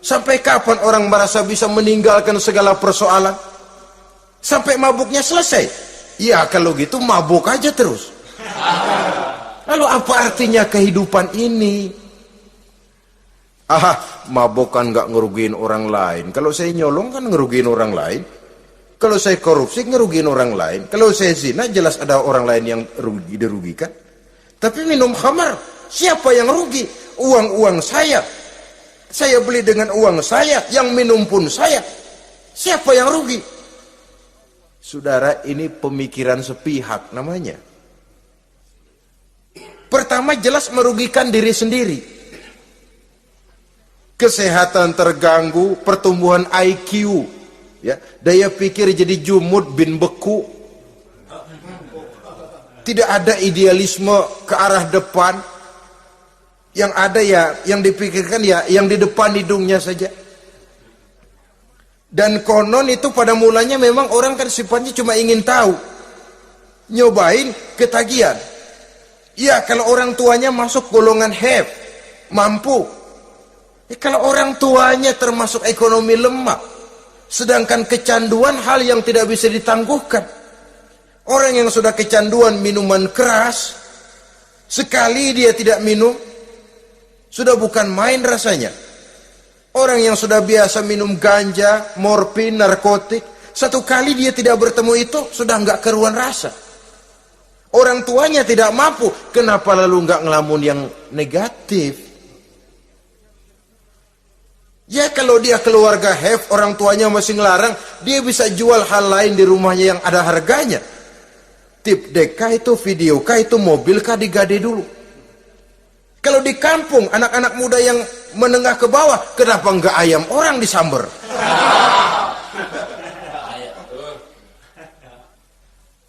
Sampai kapan orang merasa bisa meninggalkan segala persoalan? Sampai mabuknya selesai? Ya kalau gitu mabuk aja terus. Lalu apa artinya kehidupan ini? Mabuk kan gak ngerugiin orang lain. Kalau saya nyolong kan ngerugiin orang lain. Kalau saya korupsi ngerugiin orang lain. Kalau saya zina jelas ada orang lain yang dirugikan. Tapi minum khamar, siapa yang rugi? Uang-uang saya. Saya beli dengan uang saya, yang minum pun saya. Siapa yang rugi? Saudara, ini pemikiran sepihak namanya. Pertama jelas merugikan diri sendiri. Kesehatan terganggu, pertumbuhan IQ, ya, daya pikir jadi jumud bin beku. Tidak ada idealisme ke arah depan. Yang ada ya, yang dipikirkan ya, yang di depan hidungnya saja. Dan konon itu pada mulanya memang orang kan sifatnya cuma ingin tahu. Nyobain ketagihan. Ya kalau orang tuanya masuk golongan have, mampu. Ya, kalau orang tuanya termasuk ekonomi lemah, sedangkan kecanduan hal yang tidak bisa ditangguhkan. Orang yang sudah kecanduan minuman keras, Sekali dia tidak minum, sudah bukan main rasanya. Orang yang sudah biasa minum ganja, morfin, narkotik, satu kali dia tidak bertemu itu, sudah nggak keruan rasa. Orang tuanya tidak mampu, kenapa lalu nggak ngelamun yang negatif? Ya kalau dia keluarga have, orang tuanya masih ngelarang, dia bisa jual hal lain di rumahnya yang ada harganya. Tip dek kah itu, video kah itu, mobil kah digade dulu. Kalau di kampung, anak-anak muda yang menengah ke bawah, kenapa enggak ayam orang disamber?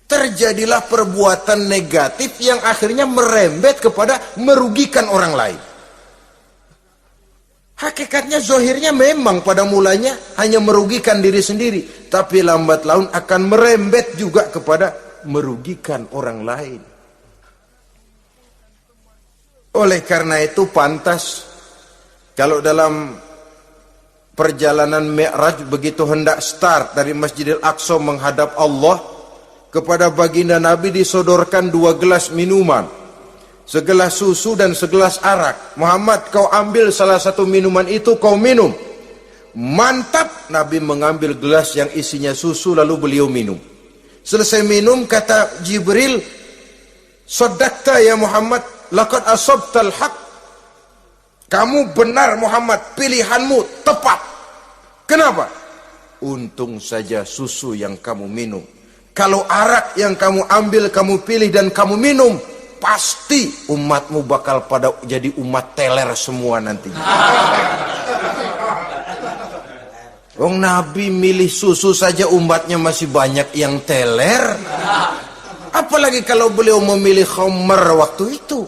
Terjadilah perbuatan negatif yang akhirnya merembet kepada merugikan orang lain. Hakikatnya zohirnya memang pada mulanya hanya merugikan diri sendiri, tapi lambat laun akan merembet juga kepada merugikan orang lain. Oleh karena itu pantas kalau dalam perjalanan Mi'raj begitu hendak start dari Masjidil Aqsa menghadap Allah, kepada baginda Nabi disodorkan 2 gelas minuman, segelas susu dan segelas arak. Muhammad, kau ambil salah satu minuman itu, kau minum. Mantap. Nabi mengambil gelas yang isinya susu lalu beliau minum. Selesai minum kata Jibril, "Shaddaqta ya Muhammad, laqad asabtal haq." Kamu benar Muhammad, pilihanmu tepat. Kenapa? Untung saja susu yang kamu minum. Kalau arak yang kamu ambil, kamu pilih dan kamu minum, pasti umatmu bakal pada jadi umat teler semua nanti. Wong Nabi milih susu saja umatnya masih banyak yang teler. Apalagi kalau beliau memilih khamr waktu itu.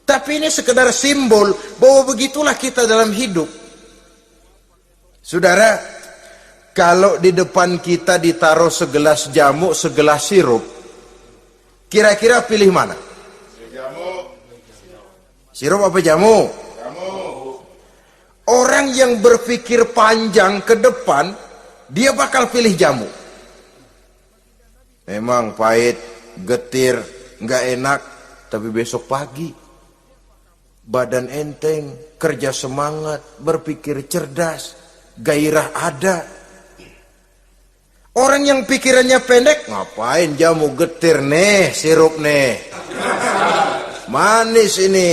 Tapi ini sekedar simbol bahwa begitulah kita dalam hidup. Saudara, kalau di depan kita ditaruh segelas jamu, segelas sirup, kira-kira pilih mana? Sirup apa jamu? Orang yang berpikir panjang ke depan, dia bakal pilih jamu. Memang pahit, getir, nggak enak, tapi besok pagi badan enteng, kerja semangat, berpikir cerdas, gairah ada. Orang yang pikirannya pendek, ngapain jamu getir nih, sirup nih, manis ini.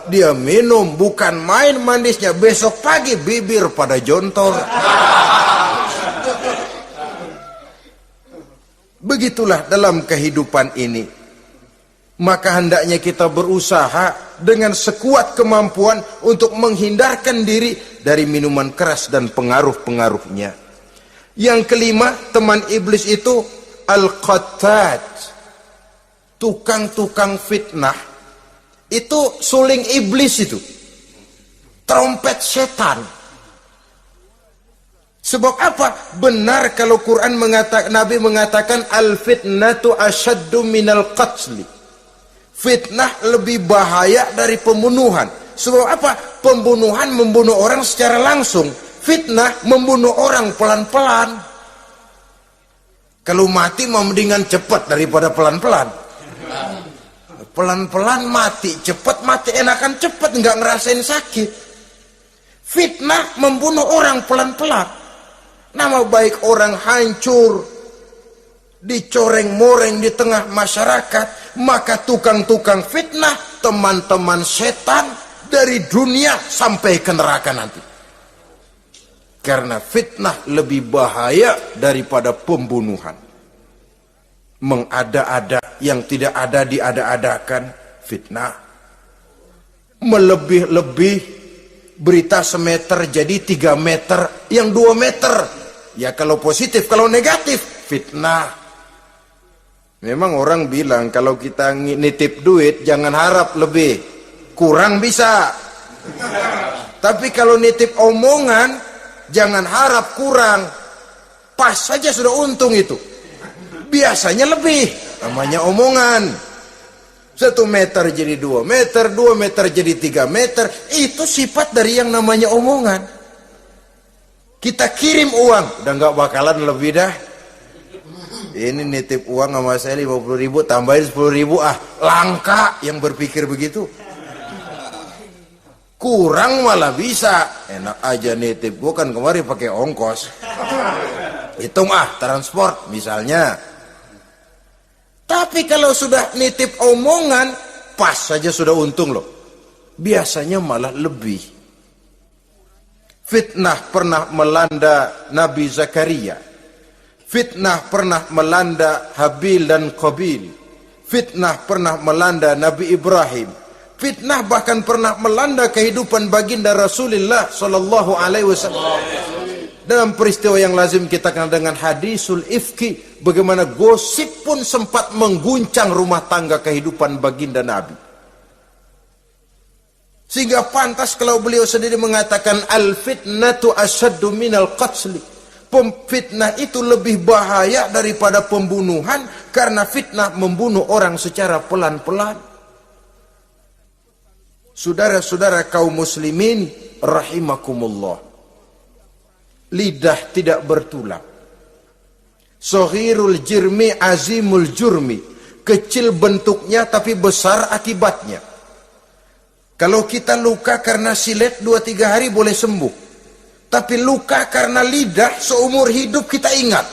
Dia minum, bukan main manisnya, besok pagi bibir pada jontor. Begitulah dalam kehidupan ini. Maka hendaknya kita berusaha dengan sekuat kemampuan untuk menghindarkan diri dari minuman keras dan pengaruh-pengaruhnya. Yang kelima, teman iblis itu al-qattat, tukang-tukang fitnah. Itu suling iblis itu, trompet setan. Sebab apa? Benar kalau Quran mengatakan, Nabi mengatakan al-fitnatu asyaddu minal qatli. Fitnah lebih bahaya dari pembunuhan. Sebab apa? Pembunuhan membunuh orang secara langsung. Fitnah membunuh orang pelan-pelan. Kalau mati mau mendingan cepat daripada pelan-pelan. Pelan-pelan mati, cepat mati enakan cepat, nggak ngerasain sakit. Fitnah membunuh orang pelan-pelan. Nama baik orang hancur, dicoreng-moreng di tengah masyarakat. Maka tukang-tukang fitnah, teman-teman setan dari dunia sampai ke neraka nanti. Karena fitnah lebih bahaya daripada pembunuhan. Mengada-ada yang tidak ada diada-adakan, fitnah. Melebih-lebih, berita semeter jadi 3 meter, yang 2 meter. Ya kalau positif, kalau negatif, fitnah. Memang orang bilang kalau kita nitip duit jangan harap lebih, kurang bisa. Tapi kalau nitip omongan jangan harap kurang, pas saja sudah untung itu. Biasanya lebih, namanya omongan. 1 meter jadi 2 meter, 2 meter jadi 3 meter. Itu sifat dari yang namanya omongan. Kita kirim uang, udah gak bakalan lebih dah. Ini nitip uang sama saya 50.000, tambahin 10.000, langka yang berpikir begitu. Kurang malah bisa, enak aja nitip, gua kan kemarin pakai ongkos, hitung transport misalnya. Tapi kalau sudah nitip omongan, pas saja sudah untung loh, biasanya malah lebih. Fitnah pernah melanda Nabi Zakaria, fitnah pernah melanda Habil dan Qabil, fitnah pernah melanda Nabi Ibrahim, fitnah bahkan pernah melanda kehidupan baginda Rasulullah sallallahu alaihi wasallam. Dalam peristiwa yang lazim kita kenal dengan hadisul ifki, bagaimana gosip pun sempat mengguncang rumah tangga kehidupan baginda Nabi. Sehingga pantas kalau beliau sendiri mengatakan al-fitnatu asyaddu minal qatli. Fitnah itu lebih bahaya daripada pembunuhan, karena fitnah membunuh orang secara pelan-pelan. Saudara-saudara kaum muslimin rahimakumullah, lidah tidak bertulang. Soghirul jirmi azimul jurmi, kecil bentuknya tapi besar akibatnya. Kalau kita luka karena silet 2-3 hari boleh sembuh, tapi luka karena lidah seumur hidup kita ingat.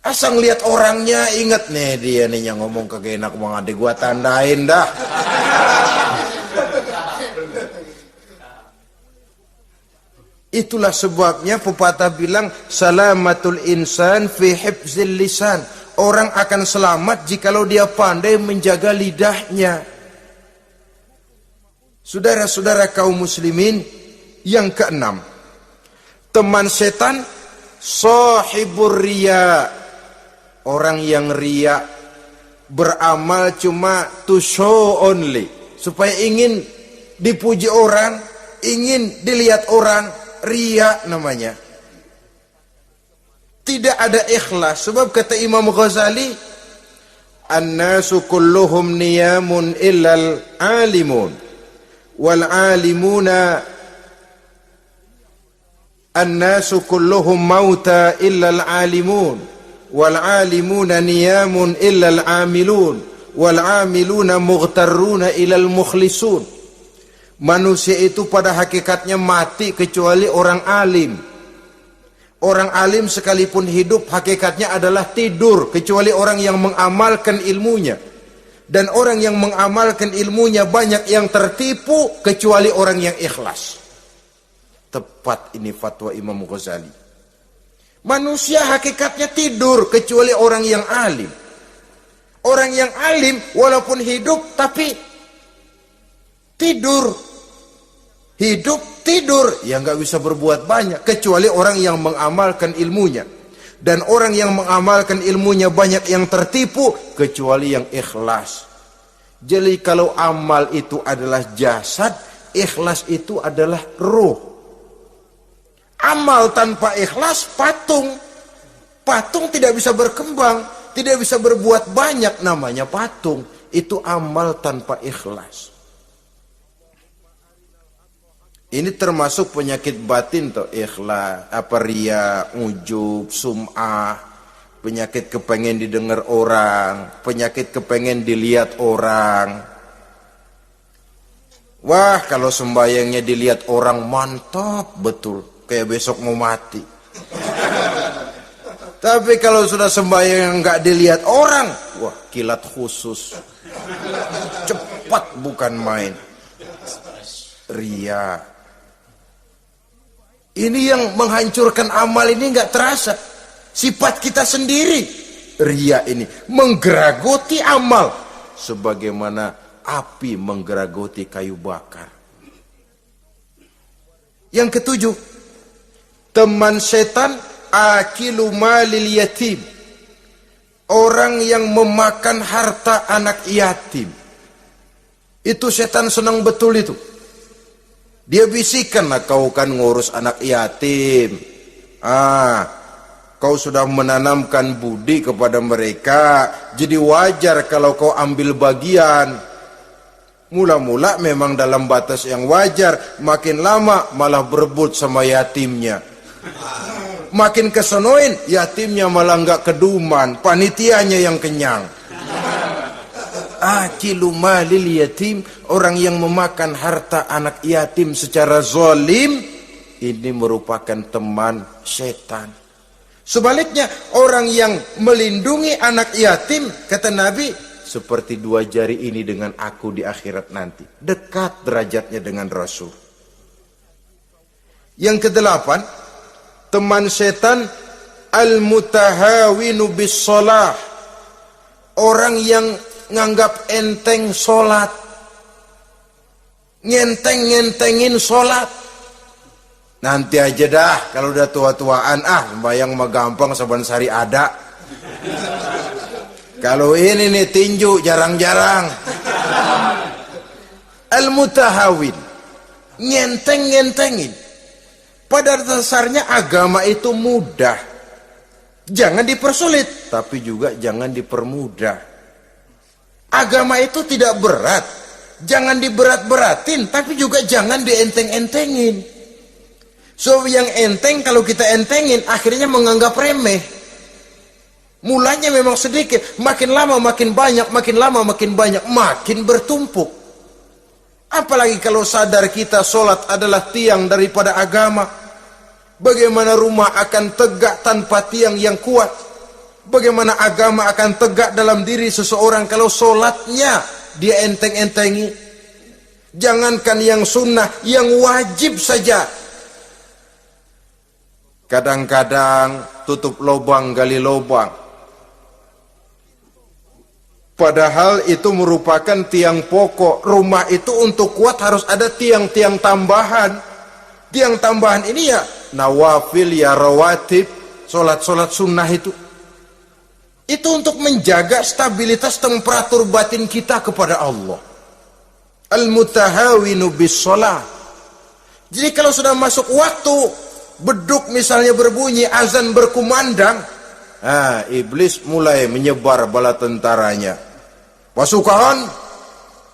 Asal lihat orangnya ingat, nih dia nih yang ngomong kagak enak bang adik, gua tandain dah. Itulah sebabnya pepatah bilang salamatul insan fi hifzil lisan. Orang akan selamat jikalau dia pandai menjaga lidahnya. Saudara-saudara kaum muslimin, yang keenam, teman setan sahibur riya, orang yang riya, beramal cuma to show only, supaya ingin dipuji orang, ingin dilihat orang. Riya namanya. Tidak ada ikhlas. Sebab kata Imam Ghazali, an-nasu kulluhum niyamun illal alimun, wal alimuna an-nasu kulluhum mauta illal alimun, wal alimuna niyamun illal amilun, wal amiluna mughtarruna illal mukhlisun. Manusia itu pada hakikatnya mati kecuali orang alim. Orang alim sekalipun hidup hakikatnya adalah tidur, kecuali orang yang mengamalkan ilmunya. Dan orang yang mengamalkan ilmunya banyak yang tertipu, kecuali orang yang ikhlas. Tepat ini fatwa Imam Ghazali. Manusia hakikatnya tidur kecuali orang yang alim. Orang yang alim walaupun hidup tapi tidur. Hidup tidur, ya nggak bisa berbuat banyak, kecuali orang yang mengamalkan ilmunya. Dan orang yang mengamalkan ilmunya banyak yang tertipu, kecuali yang ikhlas. Jadi kalau amal itu adalah jasad, ikhlas itu adalah ruh. Amal tanpa ikhlas patung. Patung tidak bisa berkembang, tidak bisa berbuat banyak, namanya patung. Itu amal tanpa ikhlas. Ini termasuk penyakit batin toh, ikhlas, riya, ujub, sum'ah, penyakit kepengen didengar orang, penyakit kepengen dilihat orang. Wah, kalau sembayangnya dilihat orang mantap betul, kayak besok mau mati. Tapi kalau sudah sembayang nggak dilihat orang, wah kilat khusus, cepat bukan main. Riya. Ini yang menghancurkan amal ini nggak terasa. Sifat kita sendiri. Riya ini menggeragoti amal. Sebagaimana api menggeragoti kayu bakar. Yang ketujuh, teman setan akilu malil yatim. Orang yang memakan harta anak yatim. Itu setan senang betul itu. Dia bisikan, lah kau kan ngurus anak yatim. Kau sudah menanamkan budi kepada mereka, jadi wajar kalau kau ambil bagian. Mula-mula memang dalam batas yang wajar, makin lama malah berebut sama yatimnya. makin kesonoin, yatimnya malah nggak keduman, panitianya yang kenyang. Akilu malil yatim, orang yang memakan harta anak yatim secara zalim, ini merupakan teman setan. Sebaliknya, orang yang melindungi anak yatim, kata Nabi, seperti dua jari ini dengan aku di akhirat nanti. Dekat derajatnya dengan Rasul. Yang kedelapan, teman setan al-mutahawinu bis shalah. Orang yang nganggap enteng sholat, ngenteng-ngentengin sholat. Nanti aja dah, kalau udah tua-tuaan, sembahyang mah gampang, saban sehari ada. Kalau ini nih tinju jarang-jarang. Al-mutahawin, ngenteng-ngentengin. Pada dasarnya agama itu mudah, jangan dipersulit, tapi juga jangan dipermudah. Agama itu tidak berat, jangan diberat-beratin, tapi juga jangan dienteng-entengin. So yang enteng kalau kita entengin akhirnya menganggap remeh. Mulanya memang sedikit, makin lama makin banyak, makin lama makin banyak, makin bertumpuk. Apalagi kalau sadar kita sholat adalah tiang daripada agama. Bagaimana rumah akan tegak tanpa tiang yang kuat? Bagaimana agama akan tegak dalam diri seseorang kalau sholatnya dia enteng-entengi? Jangankan yang sunnah, yang wajib saja. Kadang-kadang tutup lubang, gali lubang. Padahal itu merupakan tiang pokok. Rumah itu untuk kuat harus ada tiang-tiang tambahan. Tiang tambahan ini ya nawafil, ya rawatib, sholat-sholat sunnah itu. Itu untuk menjaga stabilitas temperatur batin kita kepada Allah. Al-mutahawinu bis shalah. Jadi kalau sudah masuk waktu, beduk misalnya berbunyi, azan berkumandang, iblis mulai menyebar bala tentaranya. Pasukan,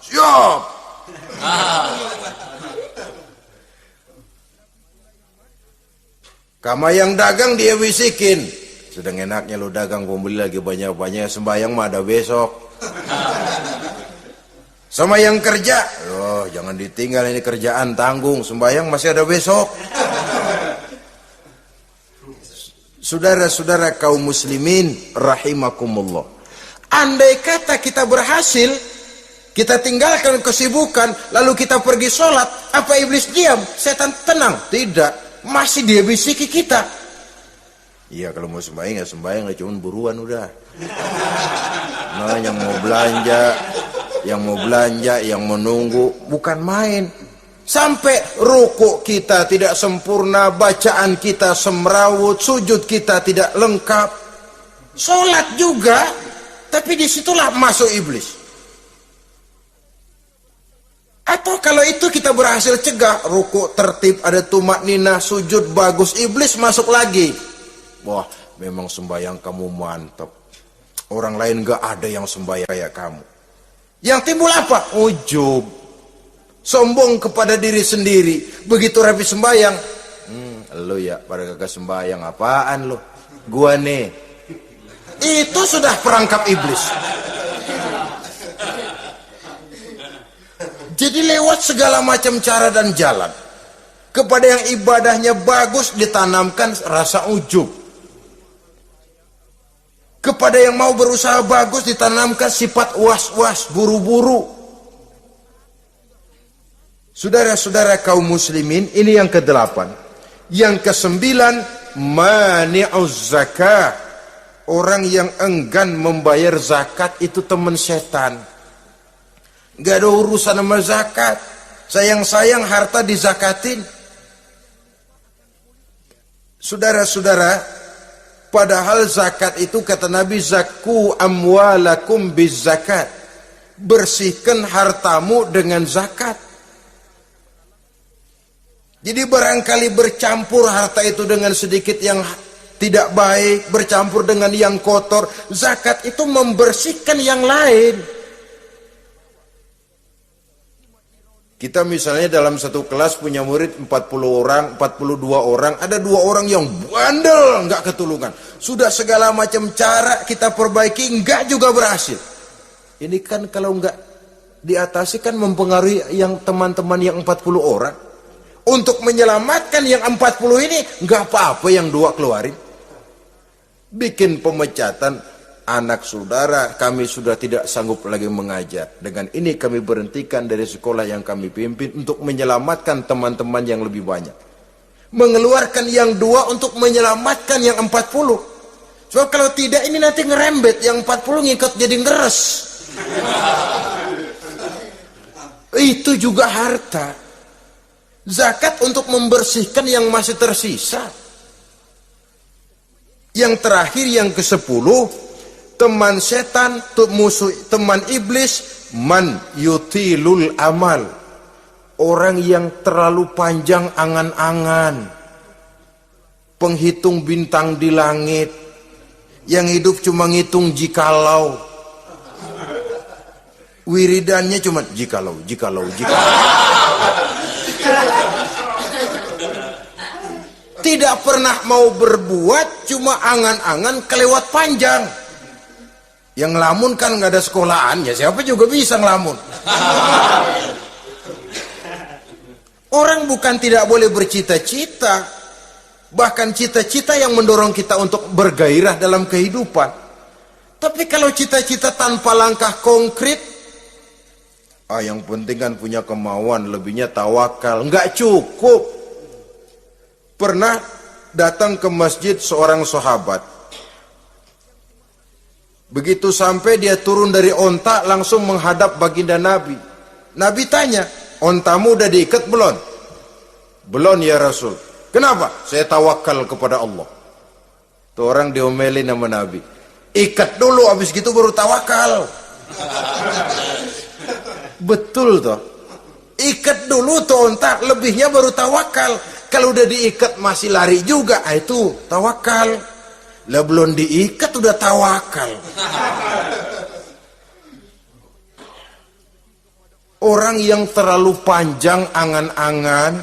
siap. Kama yang dagang dia bisikin, sedang enaknya lo dagang, pembeli lagi banyak-banyak, sembahyang mah ada besok. Sama yang kerja, jangan ditinggal, ini kerjaan tanggung, sembahyang masih ada besok. Saudara-saudara kaum muslimin rahimakumullah, andai kata kita berhasil, kita tinggalkan kesibukan, lalu kita pergi sholat, apa iblis diam? Setan tenang? Tidak, masih dia bisiki kita. Iya, kalau mau sembahyang ya sembahyang, cuma buruan udah. Nah, yang mau belanja, yang menunggu, bukan main. Sampai ruku kita tidak sempurna, bacaan kita semrawut, sujud kita tidak lengkap, sholat juga, tapi disitulah masuk iblis. Atau kalau itu kita berhasil cegah, ruku tertib, ada tumakninah, sujud bagus, iblis masuk lagi. Wah, memang sembahyang kamu mantap, orang lain gak ada yang sembahyang kayak kamu. Yang timbul apa? Ujub, sombong kepada diri sendiri. Begitu rapi sembahyang, lo ya pada kagak sembahyang, apaan lo? Gua nih. Itu sudah perangkap iblis. Jadi lewat segala macam cara dan jalan, kepada yang ibadahnya bagus ditanamkan rasa ujub. Kepada yang mau berusaha bagus ditanamkan sifat was-was, buru-buru. Saudara-saudara kaum muslimin, ini yang ke-8. Yang ke-9, mani'uz zakah. Orang yang enggan membayar zakat itu teman setan. Gak ada urusan sama zakat. Sayang-sayang harta dizakatin. Saudara-saudara, padahal zakat itu kata Nabi, zakku amwalakum biz zakat. Bersihkan hartamu dengan zakat. Jadi barangkali bercampur harta itu dengan sedikit yang tidak baik, bercampur dengan yang kotor. Zakat itu membersihkan yang lain. Kita misalnya dalam satu kelas punya murid 40 orang, 42 orang, ada 2 orang yang bandel, nggak ketulungan. Sudah segala macam cara kita perbaiki, nggak juga berhasil. Ini kan kalau nggak diatasi kan mempengaruhi yang teman-teman yang 40 orang. Untuk menyelamatkan yang 40 ini, nggak apa-apa yang 2 keluarin. Bikin pemecatan. Anak saudara, kami sudah tidak sanggup lagi mengajar. Dengan ini kami berhentikan dari sekolah yang kami pimpin untuk menyelamatkan teman-teman yang lebih banyak. Mengeluarkan yang 2 untuk menyelamatkan yang 40. Sebab kalau tidak ini nanti ngerembet, yang 40 ngikut jadi ngeres. Itu juga harta. Zakat untuk membersihkan yang masih tersisa. Yang terakhir, yang ke-10, teman setan, musuh, teman iblis, man yutilul amal. Orang yang terlalu panjang angan-angan. Penghitung bintang di langit. Yang hidup cuma ngitung jikalau. Wiridannya cuma jikalau. Tidak pernah mau berbuat, cuma angan-angan kelewat panjang. Yang ngelamun kan nggak ada sekolahan, ya siapa juga bisa ngelamun. Orang bukan tidak boleh bercita-cita, bahkan cita-cita yang mendorong kita untuk bergairah dalam kehidupan. Tapi kalau cita-cita tanpa langkah konkret, yang penting kan punya kemauan, lebihnya tawakal, nggak cukup. Pernah datang ke masjid seorang sahabat. Begitu sampai dia turun dari onta langsung menghadap baginda Nabi. Nabi tanya, ontamu udah diikat belum? Belum ya Rasul. Kenapa? Saya tawakal kepada Allah. Tuh orang diomelin sama Nabi. Ikat dulu, habis gitu baru tawakal. Betul toh. Ikat dulu tuh onta, lebihnya baru tawakal. Kalau udah diikat masih lari juga, itu tawakal. Lah belum diikat udah tawakal. Orang yang terlalu panjang angan-angan,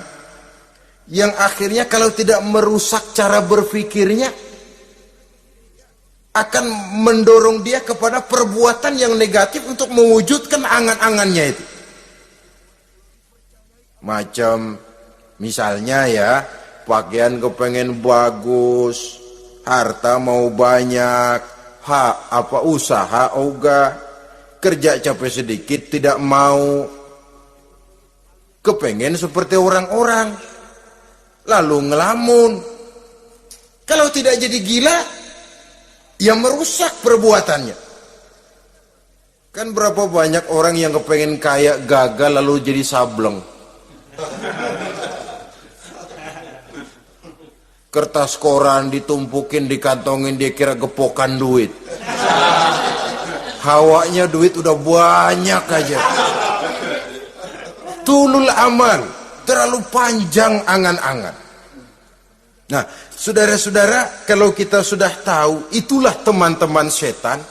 yang akhirnya kalau tidak merusak cara berpikirnya, akan mendorong dia kepada perbuatan yang negatif untuk mewujudkan angan-angannya itu. Macam misalnya ya, pakaian kepengen bagus, harta mau banyak, usaha ogah, kerja capek sedikit tidak mau, kepengen seperti orang-orang, lalu ngelamun. Kalau tidak jadi gila, ya merusak perbuatannya. Kan berapa banyak orang yang kepengen kaya gagal lalu jadi sableng. Kertas koran ditumpukin, dikantongin, dia kira gepokan duit. Hawanya duit udah banyak aja. Tulul amal, terlalu panjang angan-angan. Nah, saudara-saudara, kalau kita sudah tahu itulah teman-teman setan,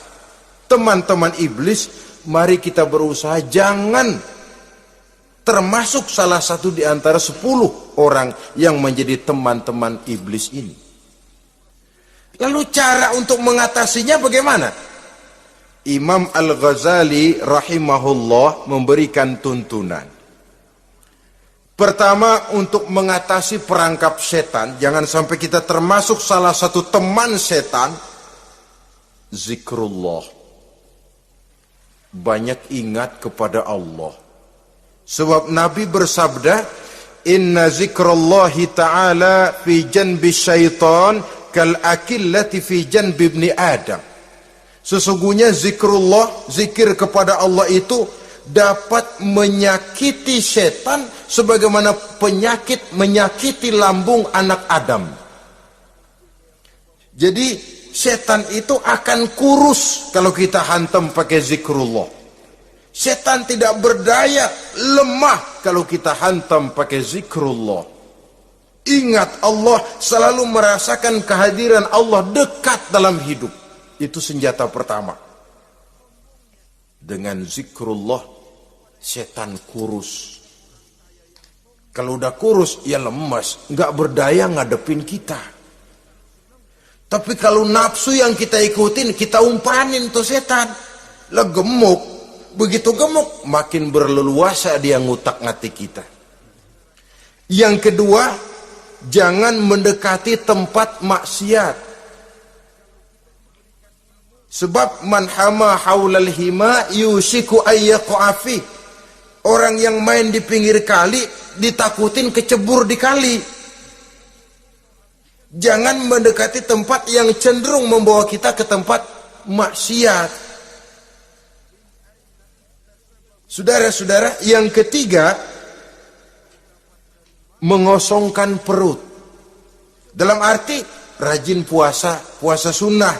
teman-teman iblis, mari kita berusaha jangan termasuk salah satu di antara 10 orang yang menjadi teman-teman iblis ini. Lalu cara untuk mengatasinya bagaimana? Imam Al-Ghazali rahimahullah memberikan tuntunan. Pertama, untuk mengatasi perangkap setan, jangan sampai kita termasuk salah satu teman setan, zikrullah. Banyak ingat kepada Allah. Sebab Nabi bersabda, inna zikrallahi ta'ala fi janbi syaitan kal akillati fi janbi ibni Adam. Sesungguhnya zikrullah, zikir kepada Allah itu dapat menyakiti setan sebagaimana penyakit menyakiti lambung anak Adam. Jadi setan itu akan kurus kalau kita hantam pakai zikrullah. Setan tidak berdaya, lemah kalau kita hantam pakai zikrullah. Ingat Allah, selalu merasakan kehadiran Allah dekat dalam hidup. Itu senjata pertama. Dengan zikrullah, setan kurus. Kalau udah kurus, ya lemas, nggak berdaya ngadepin kita. Tapi kalau nafsu yang kita ikutin, kita umpanin tuh setan. Lah gemuk, begitu gemuk, makin berleluasa dia ngutak-ngatik kita. Yang kedua, jangan mendekati tempat maksiat. Sebab man hama haulal hima yusiku ayyaqa fi. Orang yang main di pinggir kali ditakutin kecebur di kali. Jangan mendekati tempat yang cenderung membawa kita ke tempat maksiat. Saudara-saudara, yang ketiga, mengosongkan perut. Dalam arti rajin puasa, puasa sunnah.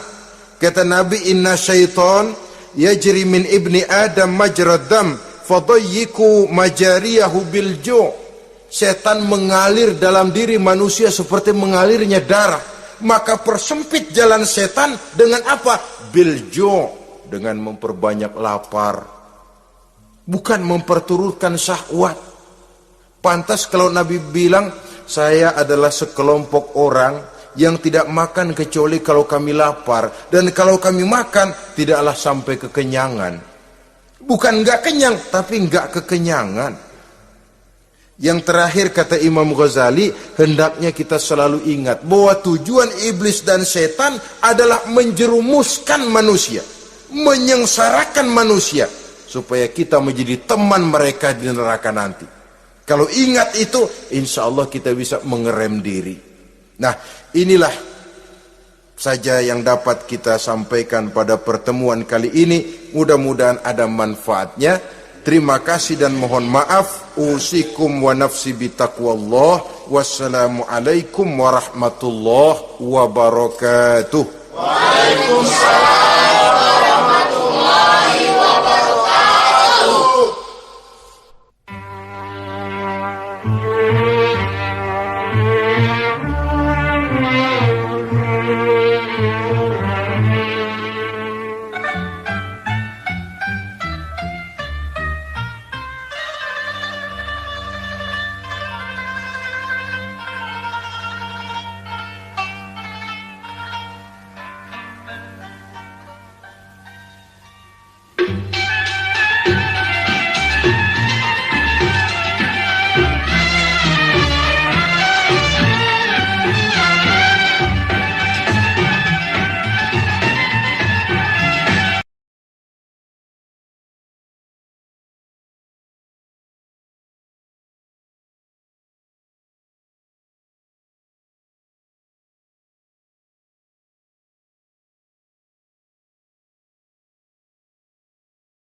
Kata Nabi, inna syaitan yajri min ibni adam majrad dam fadayyiku majariyahu bil ju'. Setan mengalir dalam diri manusia seperti mengalirnya darah. Maka persempit jalan setan dengan apa? Bil ju', dengan memperbanyak lapar. Bukan memperturutkan syahwat. Pantas kalau Nabi bilang, saya adalah sekelompok orang yang tidak makan kecuali kalau kami lapar. Dan kalau kami makan, tidaklah sampai kekenyangan. Bukan enggak kenyang, tapi enggak kekenyangan. Yang terakhir kata Imam Ghazali, hendaknya kita selalu ingat bahwa tujuan iblis dan setan adalah menjerumuskan manusia, menyengsarakan manusia, supaya kita menjadi teman mereka di neraka nanti. Kalau ingat itu, insya Allah kita bisa mengerem diri. Nah, inilah saja yang dapat kita sampaikan pada pertemuan kali ini. Mudah-mudahan ada manfaatnya. Terima kasih dan mohon maaf. Usikum wa nafsi bitaqwallah. Wassalamualaikum warahmatullahi wabarakatuh. Waalaikumsalam.